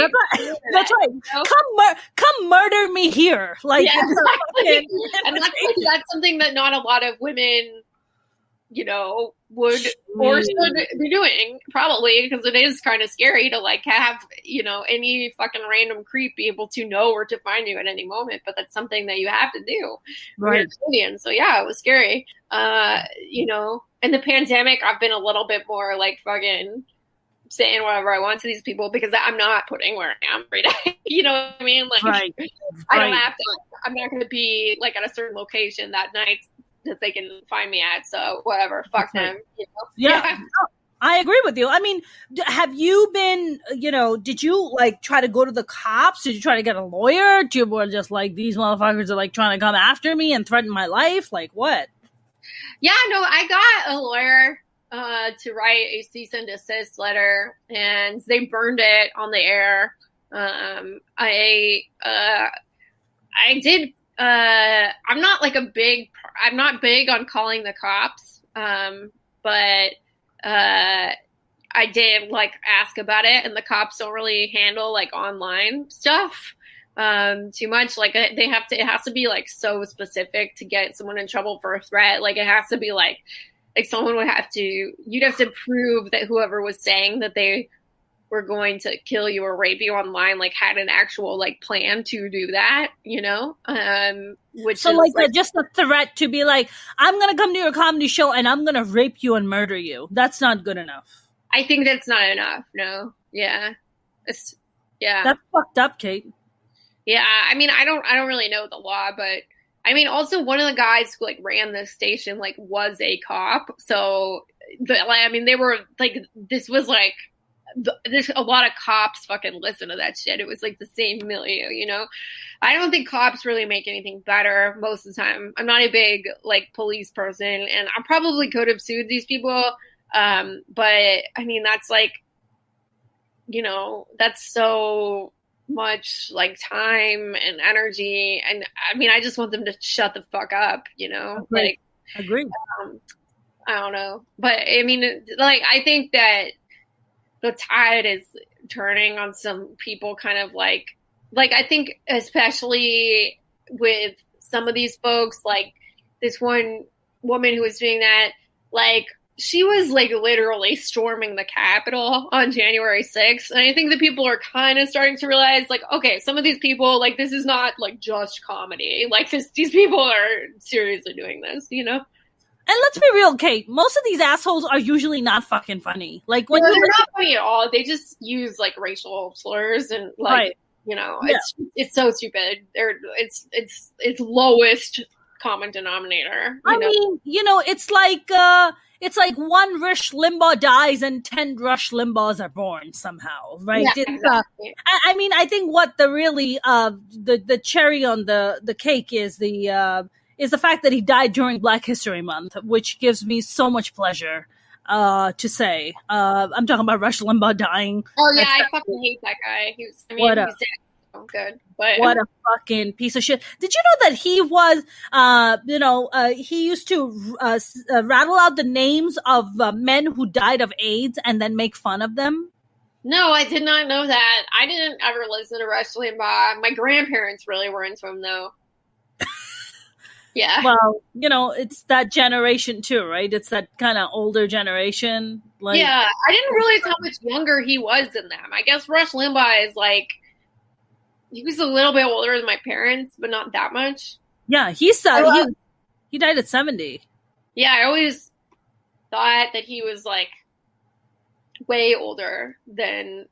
That's right. Come murder me here. Like, yeah, exactly. And that's something that not a lot of women, would or should be doing, probably, because it is kind of scary to like have, any fucking random creep be able to know where to find you at any moment. But that's something that you have to do. Right. So yeah, it was scary. In the pandemic, I've been a little bit more like fucking saying whatever I want to these people because I'm not putting where I am every day. You know what I mean? Like, right. I don't have to. I'm not going to be like at a certain location that night that they can find me at. So whatever, fuck them. Yeah. I agree with you. I mean, have you been, did you like try to go to the cops? Did you try to get a lawyer? You were just like, these motherfuckers are like trying to come after me and threaten my life? Like what? Yeah, no, I got a lawyer to write a cease and desist letter, and they burned it on the air. I did. I'm not big on calling the cops, but I did like ask about it, and the cops don't really handle like online stuff too much. Like it has to be like so specific to get someone in trouble for a threat. Like it has to be like someone you'd have to prove that whoever was saying that they were going to kill you or rape you online, like had an actual like plan to do that, which so is like just a threat to be like, I'm going to come to your comedy show and I'm going to rape you and murder you. That's not good enough. I think that's not enough. No. Yeah. That's fucked up, Kate. Yeah. I mean, I don't really know the law, but I mean, also one of the guys who like ran this station, like was a cop. So they were like, this was like, there's a lot of cops fucking listen to that shit. It was like the same milieu, I don't think cops really make anything better most of the time. I'm not a big like police person, and I probably could have sued these people. But I mean, that's like, that's so much like time and energy. And I mean, I just want them to shut the fuck up, Agreed. Agreed. I don't know. But I mean, like, I think that the tide is turning on some people kind of like I think especially with some of these folks, like this one woman who was doing that, like she was like literally storming the Capitol on January 6th. And I think that people are kind of starting to realize like, okay, some of these people, like this is not like just comedy. Like these people are seriously doing this, And let's be real, Kate. Most of these assholes are usually not fucking funny. Like when they're not funny at all. They just use like racial slurs and like it's so stupid. It's lowest common denominator. I mean, it's like one Rush Limbaugh dies and 10 Rush Limbaughs are born somehow, right? Yeah, exactly. I mean, I think what the really the cherry on the cake is the fact that he died during Black History Month, which gives me so much pleasure to say. I'm talking about Rush Limbaugh dying. Oh yeah, I fucking hate that guy. He's so good. But what a fucking piece of shit. Did you know that he was, he used to rattle out the names of men who died of AIDS and then make fun of them? No, I did not know that. I didn't ever listen to Rush Limbaugh. My grandparents really were into him, though. Yeah. Well, it's that generation too, right? It's that kind of older generation. Like, yeah, I didn't realize how much younger he was than them. I guess Rush Limbaugh is like, he was a little bit older than my parents, but not that much. Yeah, he died at 70. Yeah, I always thought that he was like way older than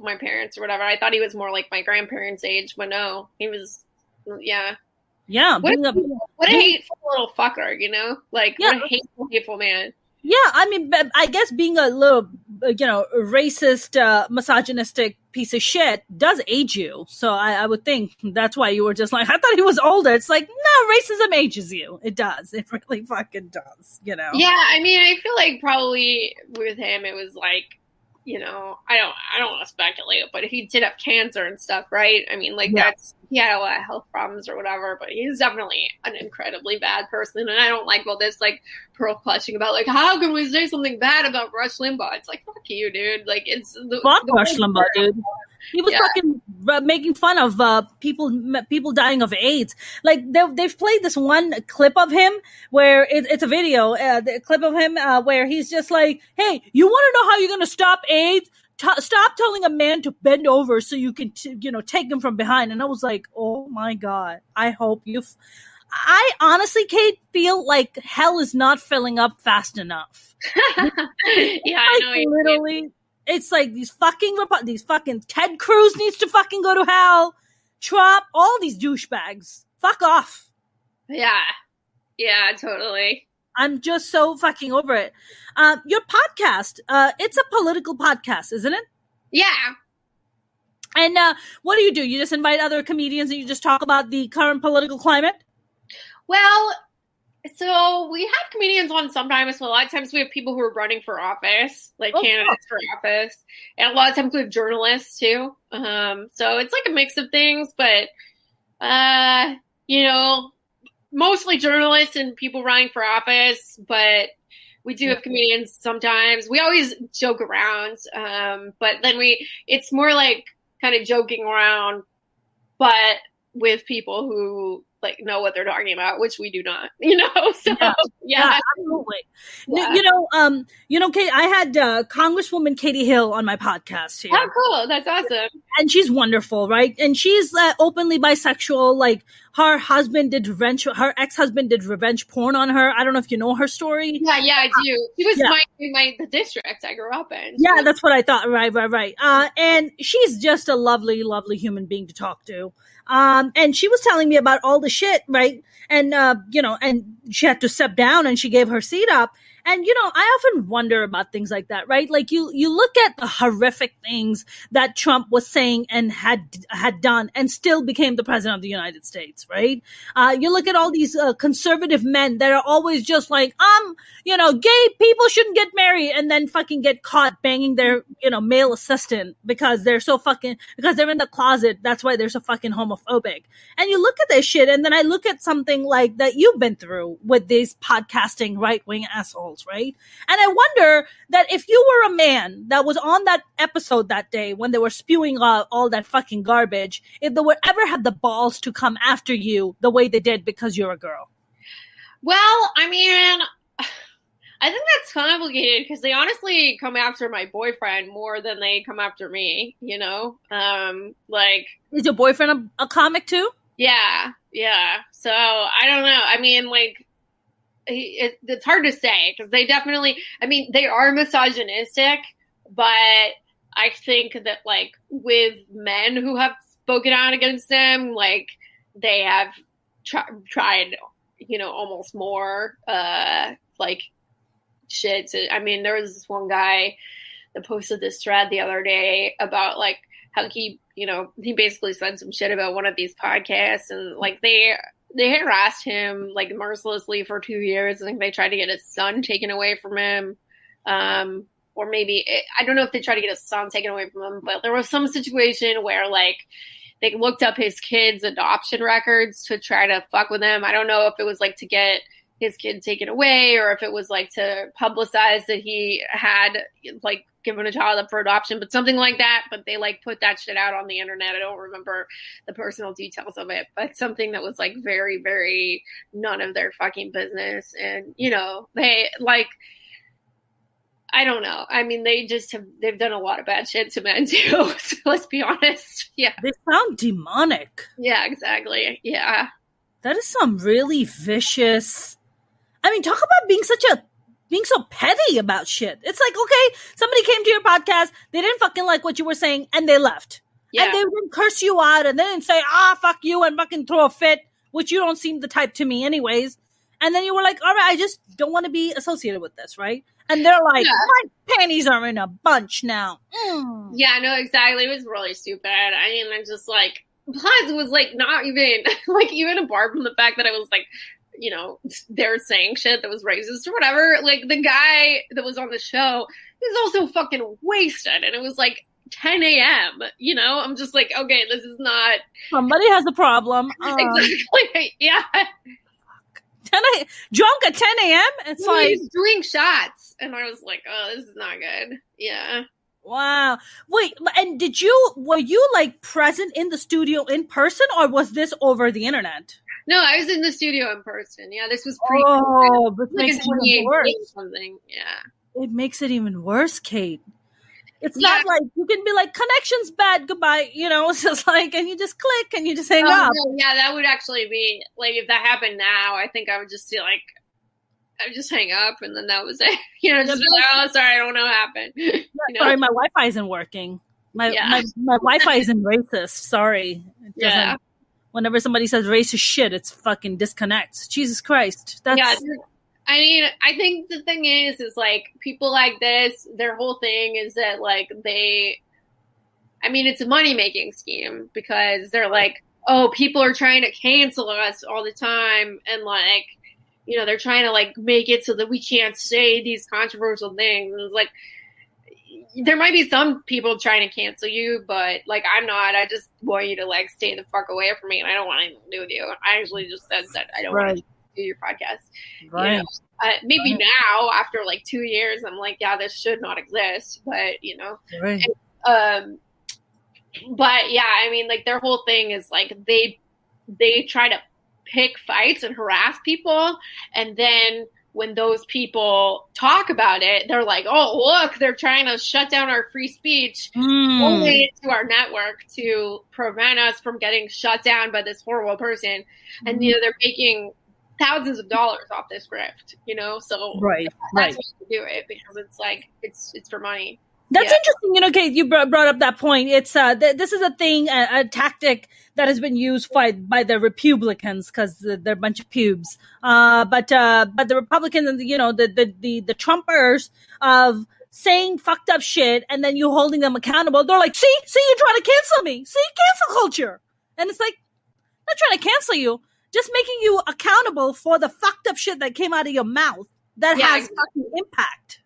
my parents or whatever. I thought he was more like my grandparents' age, but no, he was, yeah. Yeah. What a hateful little fucker, Like, what a hateful man. Yeah, I mean, I guess being a little, racist, misogynistic piece of shit does age you. So I would think that's why you were just like, I thought he was older. It's like, no, racism ages you. It does. It really fucking does, Yeah, I mean, I feel like probably with him, it was like, I don't want to speculate, but he did have cancer and stuff, right? I mean, like he had a lot of health problems or whatever, but he's definitely an incredibly bad person. And I don't like all this like pearl clutching about like, how can we say something bad about Rush Limbaugh? It's like, fuck you, dude. Like it's fuck Rush Limbaugh, dude. He was fucking making fun of people dying of AIDS. Like they've played this one clip of him where it's a video, the clip of him where he's just like, "Hey, you want to know how you're going to stop AIDS? Stop telling a man to bend over so you can, take him from behind." And I was like, "Oh my god! I hope you." I honestly, Kate, feel like hell is not filling up fast enough. Yeah, I know. Literally. It's like these fucking Ted Cruz needs to fucking go to hell. Trump, all these douchebags. Fuck off. Yeah, totally. I'm just so fucking over it. Your podcast, it's a political podcast, isn't it? Yeah. And what do? You just invite other comedians and you just talk about the current political climate? Well, so we have comedians on sometimes, so a lot of times we have people who are running for office, like candidates for office. And a lot of times we have journalists too. So it's like a mix of things, but, mostly journalists and people running for office, but we do have comedians sometimes. We always joke around, but then it's more like kind of joking around, but with people who like know what they're talking about, which we do not, so yeah absolutely. Yeah. Kate, I had Congresswoman Katie Hill on my podcast here. Oh, cool. That's awesome. And she's wonderful, right? And she's openly bisexual. Like her ex-husband did revenge porn on her. I don't know if you know her story. Yeah, I do. She was the district I grew up in. Yeah, that's what I thought. Right. And she's just a lovely, lovely human being to talk to. And she was telling me about all the shit, right? And, and she had to step down and she gave her seat up. And, I often wonder about things like that, right? Like you look at the horrific things that Trump was saying and had done and still became the president of the United States, right? You look at all these conservative men that are always just like, gay people shouldn't get married and then fucking get caught banging their, male assistant because they're in the closet. That's why they're so fucking homophobic. And you look at this shit and then I look at something like that you've been through with these podcasting right-wing assholes. Right? And I wonder that if you were a man that was on that episode that day when they were spewing all that fucking garbage, if they would ever have the balls to come after you the way they did because you're a girl. Well, I mean, I think that's complicated because they honestly come after my boyfriend more than they come after me, like. Is your boyfriend a comic too? Yeah. So I don't know. I mean, like, it's hard to say because they are misogynistic, but I think that like with men who have spoken out against them, like they have tried, almost more, like shit. There was this one guy that posted this thread the other day about like how he basically said some shit about one of these podcasts and like they harassed him like mercilessly for 2 years. I think they tried to get his son taken away from him. Or maybe, I don't know if they tried to get his son taken away from him, but there was some situation where like they looked up his kid's adoption records to try to fuck with him. I don't know if it was like to get his kid taken away or if it was like to publicize that he had like given a child up for adoption, but something like that. But they like put that shit out on the internet. I don't remember the personal details of it, but something that was like very, very none of their fucking business. And, they like, I don't know. I mean, they've done a lot of bad shit to men too. So let's be honest. Yeah. They sound demonic. Yeah, exactly. Yeah. That is some really vicious. I mean, talk about being so petty about shit. It's like, okay, somebody came to your podcast, they didn't fucking like what you were saying, and they left. Yeah. And they didn't curse you out, and they didn't say, fuck you, and fucking throw a fit, which you don't seem the type to me anyways. And then you were like, all right, I just don't want to be associated with this, right? And they're like, my panties are in a bunch now. Yeah, no, exactly. It was really stupid. I mean, I'm just like, plus it was like not even like even apart from the fact that I was like, you know, they're saying shit that was racist or whatever. Like the guy that was on the show, he was also fucking wasted, and it was like 10 a.m. You know, I'm just like, okay, this is not. Somebody has a problem. Exactly. Yeah. Drunk at 10 a.m. It's like he's doing shots, and I was like, oh, this is not good. Yeah. Wow. Wait, and were you like present in the studio in person, or was this over the internet? No, I was in the studio in person. Yeah, this was this like makes it even worse. Something. Yeah. It makes it even worse, Kate. It's not like you can be like, connection's bad, goodbye. You know, it's just like, and you just click and you just hang up. No, yeah, that would actually be like, if that happened now, I think I would just feel like, I would just hang up, and then that was it. You know, just be like, oh, sorry, I don't know what happened. You know? Sorry, my Wi-Fi isn't working. My Wi-Fi isn't racist. Sorry. Yeah. Whenever somebody says racist shit, it's fucking disconnects. Jesus Christ. Yeah. I mean, I think the thing is like people like this, their whole thing is that like it's a money-making scheme, because they're like, oh, people are trying to cancel us all the time, and like, you know, they're trying to like make it so that we can't say these controversial things. And it's like, there might be some people trying to cancel you, but like, I'm not. I just want you to like stay the fuck away from me, and I don't want anything to do with you. I actually just said that I don't want to do your podcast. Right. You know? Maybe now, after like 2 years, I'm like, yeah, this should not exist. But you know, right. But yeah, I mean, like their whole thing is like they try to pick fights and harass people, and then when those people talk about it, they're like, oh, look, they're trying to shut down our free speech only to our network to prevent us from getting shut down by this horrible person. And, you know, they're making thousands of dollars off this grift, you know? So that's why you do it, because it's like, it's for money. That's interesting. You know, Kate, you brought up that point. It's this is a thing, a tactic that has been used by the Republicans, because they're a bunch of pubes. But the Republicans and the Trumpers of saying fucked up shit, and then you holding them accountable. They're like, see, you're trying to cancel me. See, cancel culture. And it's like, I'm not trying to cancel you, just making you accountable for the fucked up shit that came out of your mouth that has fucking impact.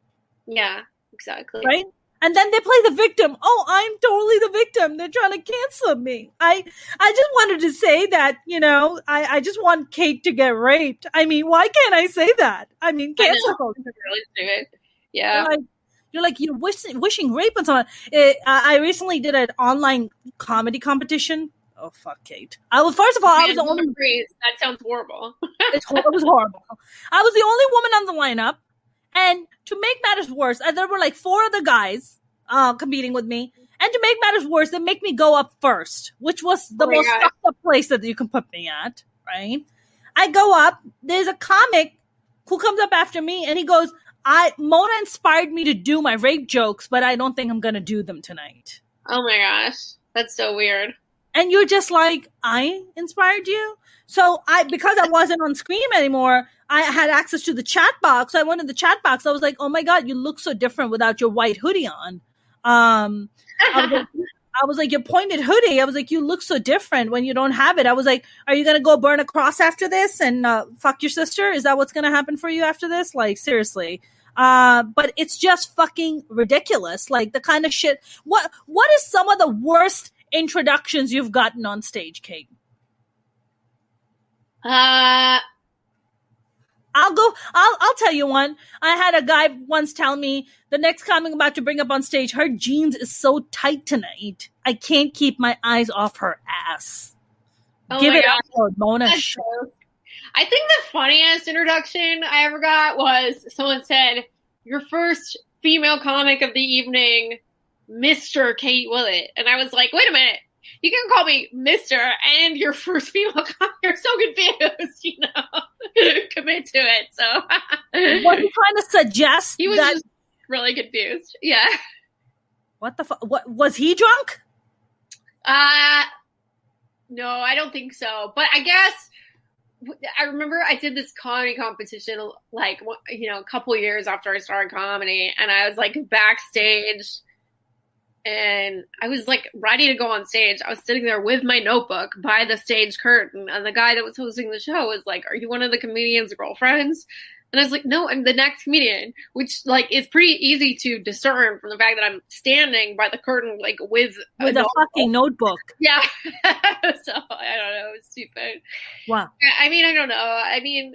Yeah, exactly. Right. And then they play the victim. Oh, I'm totally the victim. They're trying to cancel me. I just wanted to say that, you know, I just want Kate to get raped. I mean, why can't I say that? I mean, cancel culture. Really stupid. Yeah. You're wishing rape on someone. I recently did an online comedy competition. Oh, fuck, Kate. I was the only. That sounds horrible. It was horrible. I was the only woman on the lineup. And to make matters worse, there were like 4 other guys competing with me. And to make matters worse, they make me go up first, which was the most fucked up place that you can put me at, right? I go up. There's a comic who comes up after me, and he goes, Mona inspired me to do my rape jokes, but I don't think I'm going to do them tonight. Oh my gosh. That's so weird. And you're just like, I inspired you? So because I wasn't on Scream anymore, I had access to the chat box. So I went in the chat box. I was like, oh my God, you look so different without your white hoodie on. I was like, your pointed hoodie. I was like, you look so different when you don't have it. I was like, are you going to go burn a cross after this and fuck your sister? Is that what's going to happen for you after this? Like, seriously. But it's just fucking ridiculous. Like the kind of shit. What is some of the worst introductions you've gotten on stage, Kate? I'll tell you one. I had a guy once tell me the next comic I'm about to bring up on stage, her jeans is so tight tonight, I can't keep my eyes off her ass. Oh Give it gosh. up for Mona. I think the funniest introduction I ever got was someone said, your first female comic of the evening, Mr. Kate Willett. And I was like, wait a minute. You can call me Mr. and your first female comic. You're so confused, you know. Commit to it. So was he trying to suggest he was just really confused. Yeah. What the fuck? What was he drunk? No, I don't think so. But I guess I remember I did this comedy competition, like, a couple years after I started comedy, and I was like backstage, and I was like ready to go on stage. I was sitting there with my notebook by the stage curtain, and the guy that was hosting the show was like, "Are you one of the comedian's girlfriends?" And I was like, "No, I'm the next comedian," which like is pretty easy to discern from the fact that I'm standing by the curtain, like with a fucking notebook. Yeah. So I don't know. It's stupid. Wow. I mean, I don't know. I mean,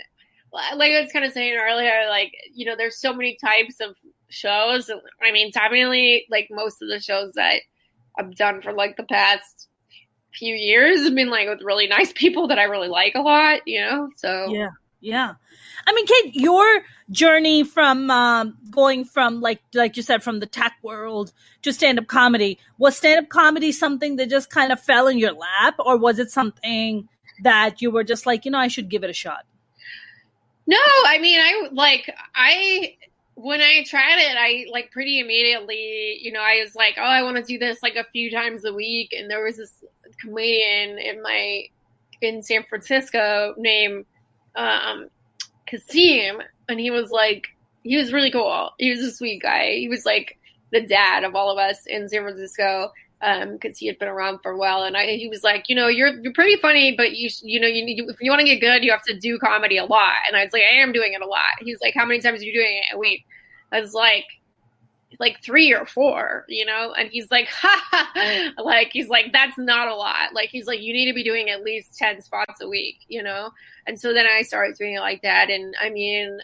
like I was kind of saying earlier, like, there's so many types of shows. I mean, definitely, like, most of the shows that I've done for like the past few years have been like with really nice people that I really like a lot, so yeah. I mean, Kate, your journey from going from like you said, from the tech world to stand-up comedy, was stand-up comedy something that just kind of fell in your lap, or was it something that you were just like, I should give it a shot? No, I mean, when I tried it, I like pretty immediately, I was like, oh, I want to do this like a few times a week. And there was this comedian in San Francisco named Kasim, and he was really cool. He was a sweet guy. He was like the dad of all of us in San Francisco, because he had been around for a while. And he was like, you're pretty funny, but if you want to get good, you have to do comedy a lot. And I was like, I am doing it a lot. He was like, how many times are you doing it a week? I was like 3 or 4, and he's like, like, he's like, that's not a lot. Like, he's like, you need to be doing at least 10 spots a week, And so then I started doing it like that. And I mean,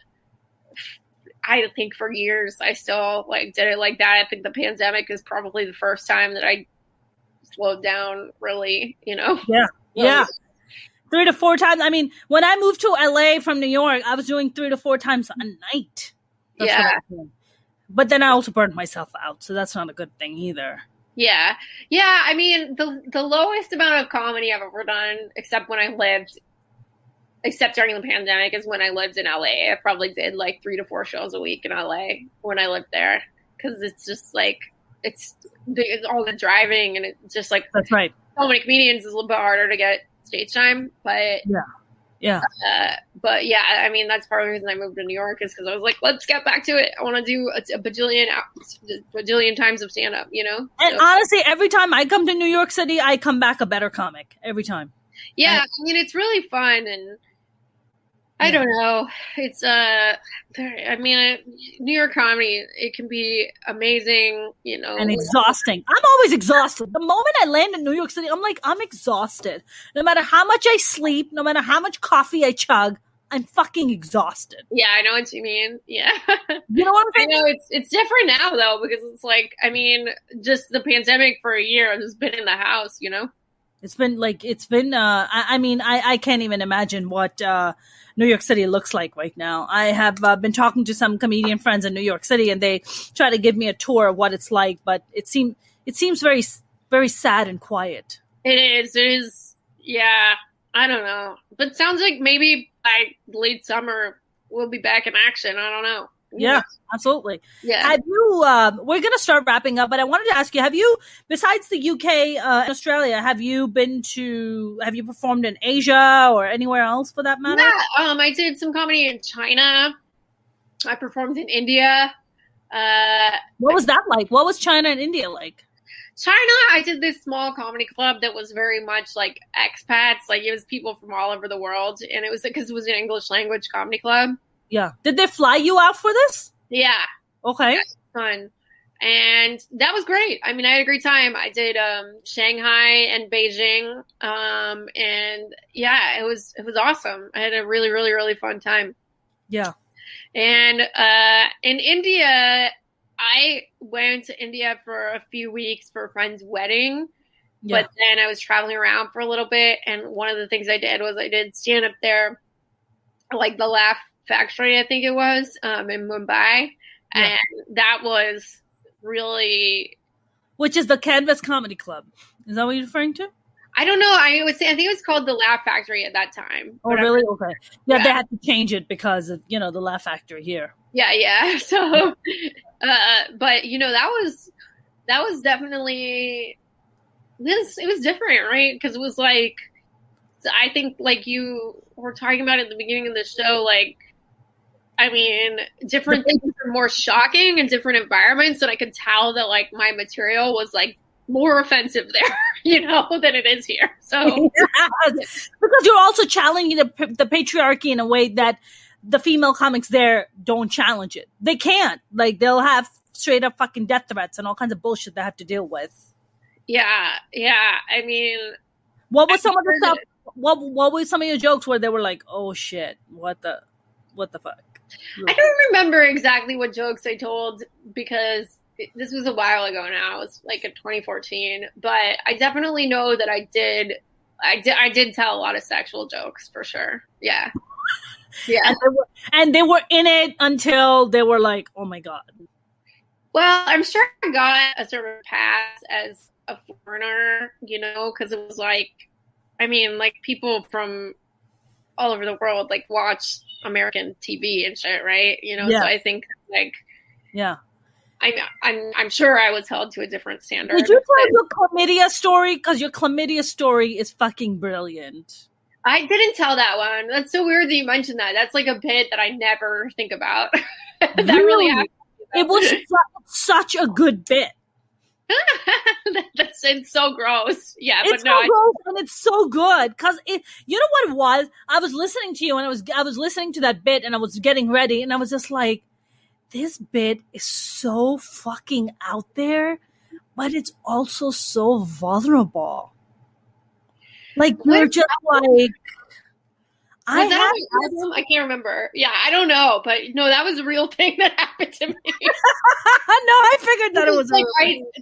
I think for years I still like did it like that. I think the pandemic is probably the first time that I slowed down really, Yeah. 3 to 4 times. I mean, when I moved to LA from New York, I was doing 3 to 4 times a night. That's what I was doing. But then I also burned myself out, so that's not a good thing either. Yeah. I mean, the lowest amount of comedy I've ever done, except during the pandemic, is when I lived in LA. I probably did like 3 to 4 shows a week in LA when I lived there, because it's just like it's all the driving, and it's just like, that's right. So many comedians is a little bit harder to get stage time, but yeah. But yeah, I mean, that's part of the reason I moved to New York, is because I was like, let's get back to it. I want to do a bajillion times of stand up, And honestly, every time I come to New York City, I come back a better comic every time. Yeah, I mean, it's really fun, and I don't know. It's I mean, New York comedy, it can be amazing, and exhausting. I'm always exhausted. The moment I land in New York City, I'm like, I'm exhausted. No matter how much I sleep, no matter how much coffee I chug, I'm fucking exhausted. Yeah, I know what you mean. Yeah. You know what I'm saying? I know it's different now though, because it's like, I mean, just the pandemic for a year, I've just been in the house, It's been I mean, I can't even imagine what New York City looks like right now. I have been talking to some comedian friends in New York City, and they try to give me a tour of what it's like, but it seems very, very sad and quiet. It is. Yeah. I don't know. But it sounds like maybe by late summer we'll be back in action. I don't know. Yeah, absolutely. Yeah. Have you, we're going to start wrapping up, but I wanted to ask you, have you, besides the UK and Australia, have you performed in Asia or anywhere else for that matter? Yeah, I did some comedy in China. I performed in India. What was that like? What was China and India like? China, I did this small comedy club that was very much like expats. Like, it was people from all over the world, and it was because it was an English language comedy club. Yeah. Did they fly you out for this? Yeah. Okay. Fun. And that was great. I mean, I had a great time. I did Shanghai and Beijing. And yeah, it was awesome. I had a really, really, really fun time. Yeah. And in India, I went to India for a few weeks for a friend's wedding. Yeah. But then I was traveling around for a little bit. And one of the things I did was I did stand up there, like the Laugh Factory, I think it was, in Mumbai. Yeah. And that was really... Which is the Canvas Comedy Club. Is that what you're referring to? I don't know. I think it was called the Laugh Factory at that time. Oh, really? Okay. Yeah, they had to change it because of, the Laugh Factory here. Yeah. So, but, that was definitely... It was different, right? Because it was like... I think like you were talking about at the beginning of the show, like, I mean, different things are more shocking in different environments, and I could tell that like my material was like more offensive there, than it is here. So yes. Because you're also challenging the patriarchy in a way that the female comics there don't challenge it. They can't. Like, they'll have straight up fucking death threats and all kinds of bullshit they have to deal with. Yeah. I mean, what was some of the stuff? What were some of your jokes where they were like, "Oh shit, what the fuck"? I don't remember exactly what jokes I told because this was a while ago now. It was like in 2014, but I definitely know that I did tell a lot of sexual jokes for sure. Yeah. Yeah. And they were in it until they were like, "Oh my god." Well, I'm sure I got a sort of pass as a foreigner, because it was like, I mean, like people from all over the world like watch American TV and shit, right? Yeah. So I think like, yeah, I'm sure I was held to a different standard. Did you tell your chlamydia story? Because your chlamydia story is fucking brilliant. I didn't tell that one. That's so weird that you mentioned that. That's like a bit that I never think about. That really happened. It was such a good bit. It's so gross. Yeah, it's but no, so gross and it's so good because you know what it was? I was listening to you and I was listening to that bit and I was getting ready and I was just like, this bit is so fucking out there, but it's also so vulnerable. Like you're just like. Was that on my album? I can't remember. Yeah, I don't know, but no, that was a real thing that happened to me. No, I figured that it was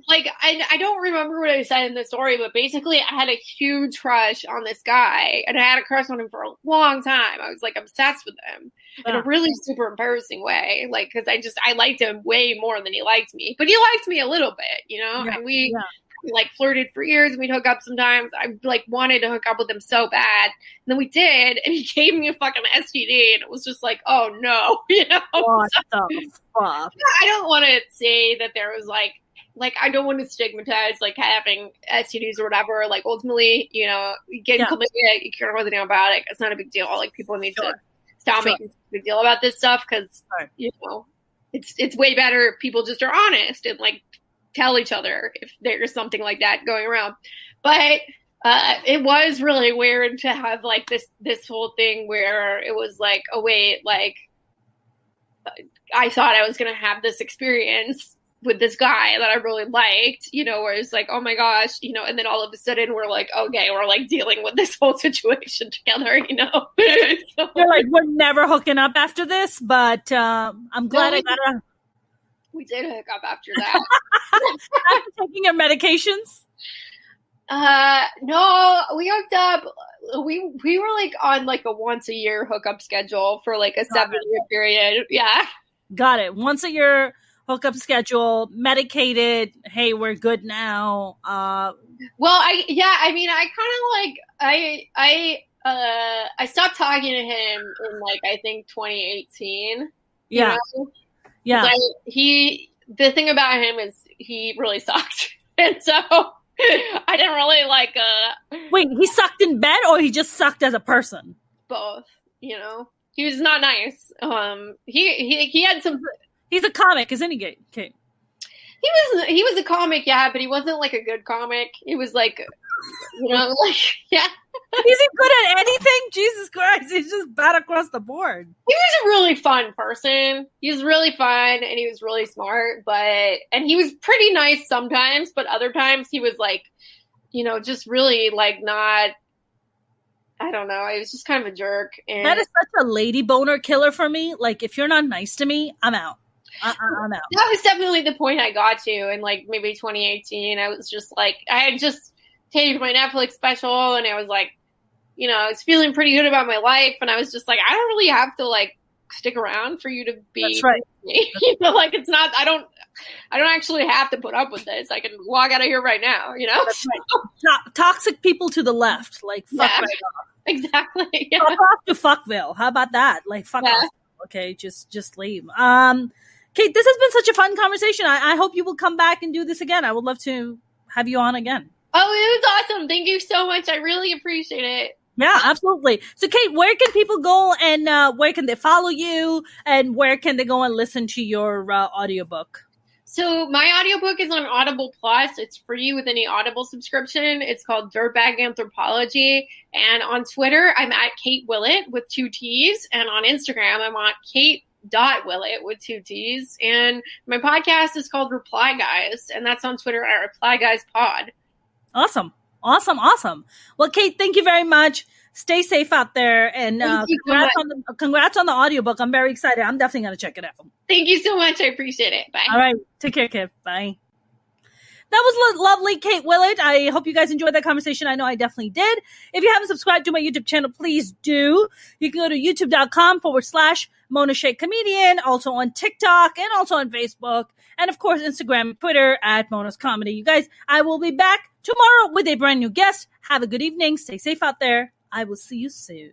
like I don't remember what I said in the story, but basically I had a huge crush on this guy, and I had a crush on him for a long time. I was like obsessed with him in a really super embarrassing way, like because I liked him way more than he liked me, but he liked me a little bit, Yeah, and we like flirted for years and we'd hook up sometimes. I like wanted to hook up with him so bad. And then we did, and he gave me a fucking STD, and it was just like, oh no, What the fuck? I don't want to say that there was like I don't want to stigmatize like having STDs or whatever. Like ultimately, getting chlamydia, you can't do anything about it. It's not a big deal. Like people need to stop making a big deal about this stuff because it's way better if people just are honest and like tell each other if there's something like that going around. But it was really weird to have like this whole thing where it was like, oh wait, like I thought I was going to have this experience with this guy that I really liked, where it's like, oh my gosh, and then all of a sudden we're like, okay, we're like dealing with this whole situation together, So, you're like, we're never hooking up after this, but I'm glad I got a... We did hook up after that. After taking your medications? No, we hooked up. We were like on like a once a year hookup schedule for like a 7-year period. Yeah. Got it. Once a year hookup schedule, medicated. Hey, we're good now. Well, I stopped talking to him in like, I think 2018. Yeah. Yeah. The thing about him is he really sucked. And so I didn't really like Wait, he sucked in bed or he just sucked as a person? Both, He was not nice. He had some. He's a comic, isn't he, Kate? He was a comic, yeah, but he wasn't like a good comic. He was like like yeah. Is he good at anything? Jesus Christ, he's just bad across the board. He was a really fun person. He was really fun and he was really smart, and he was pretty nice sometimes, but other times he was like, just really like not, I don't know. He was just kind of a jerk. And that is such a lady boner killer for me. Like, if you're not nice to me, I'm out. I'm out. That was definitely the point I got to in like maybe 2018. I was just like, I had just taped my Netflix special and I was like, I was feeling pretty good about my life, and I was just like, I don't really have to like stick around for you to be. That's right. Me. Like it's not. I don't actually have to put up with this. I can walk out of here right now. That's right. Toxic people to the left, like fuck right off. Exactly. Yeah. Fuck off to fuckville. How about that? Like fuck off. Okay, just leave. Kate, this has been such a fun conversation. I hope you will come back and do this again. I would love to have you on again. Oh, it was awesome. Thank you so much. I really appreciate it. Yeah, absolutely. So, Kate, where can people go and where can they follow you and where can they go and listen to your audiobook? So my audiobook is on Audible Plus. It's free with any Audible subscription. It's called Dirtbag Anthology. And on Twitter, I'm at Kate Willett with 2 T's. And on Instagram, I'm on Kate.Willett with 2 T's. And my podcast is called Reply Guys. And that's on Twitter at Reply Guys Pod. Awesome. Well, Kate, thank you very much. Stay safe out there, and congrats on the audiobook. I'm very excited. I'm definitely going to check it out. Thank you so much. I appreciate it. Bye. All right. Take care, Kate. Bye. That was lovely, Kate Willett. I hope you guys enjoyed that conversation. I know I definitely did. If you haven't subscribed to my YouTube channel, please do. You can go to youtube.com/Mona Shea Comedian, also on TikTok and also on Facebook. And of course, Instagram and Twitter at Mona's Comedy. You guys, I will be back tomorrow with a brand new guest. Have a good evening. Stay safe out there. I will see you soon.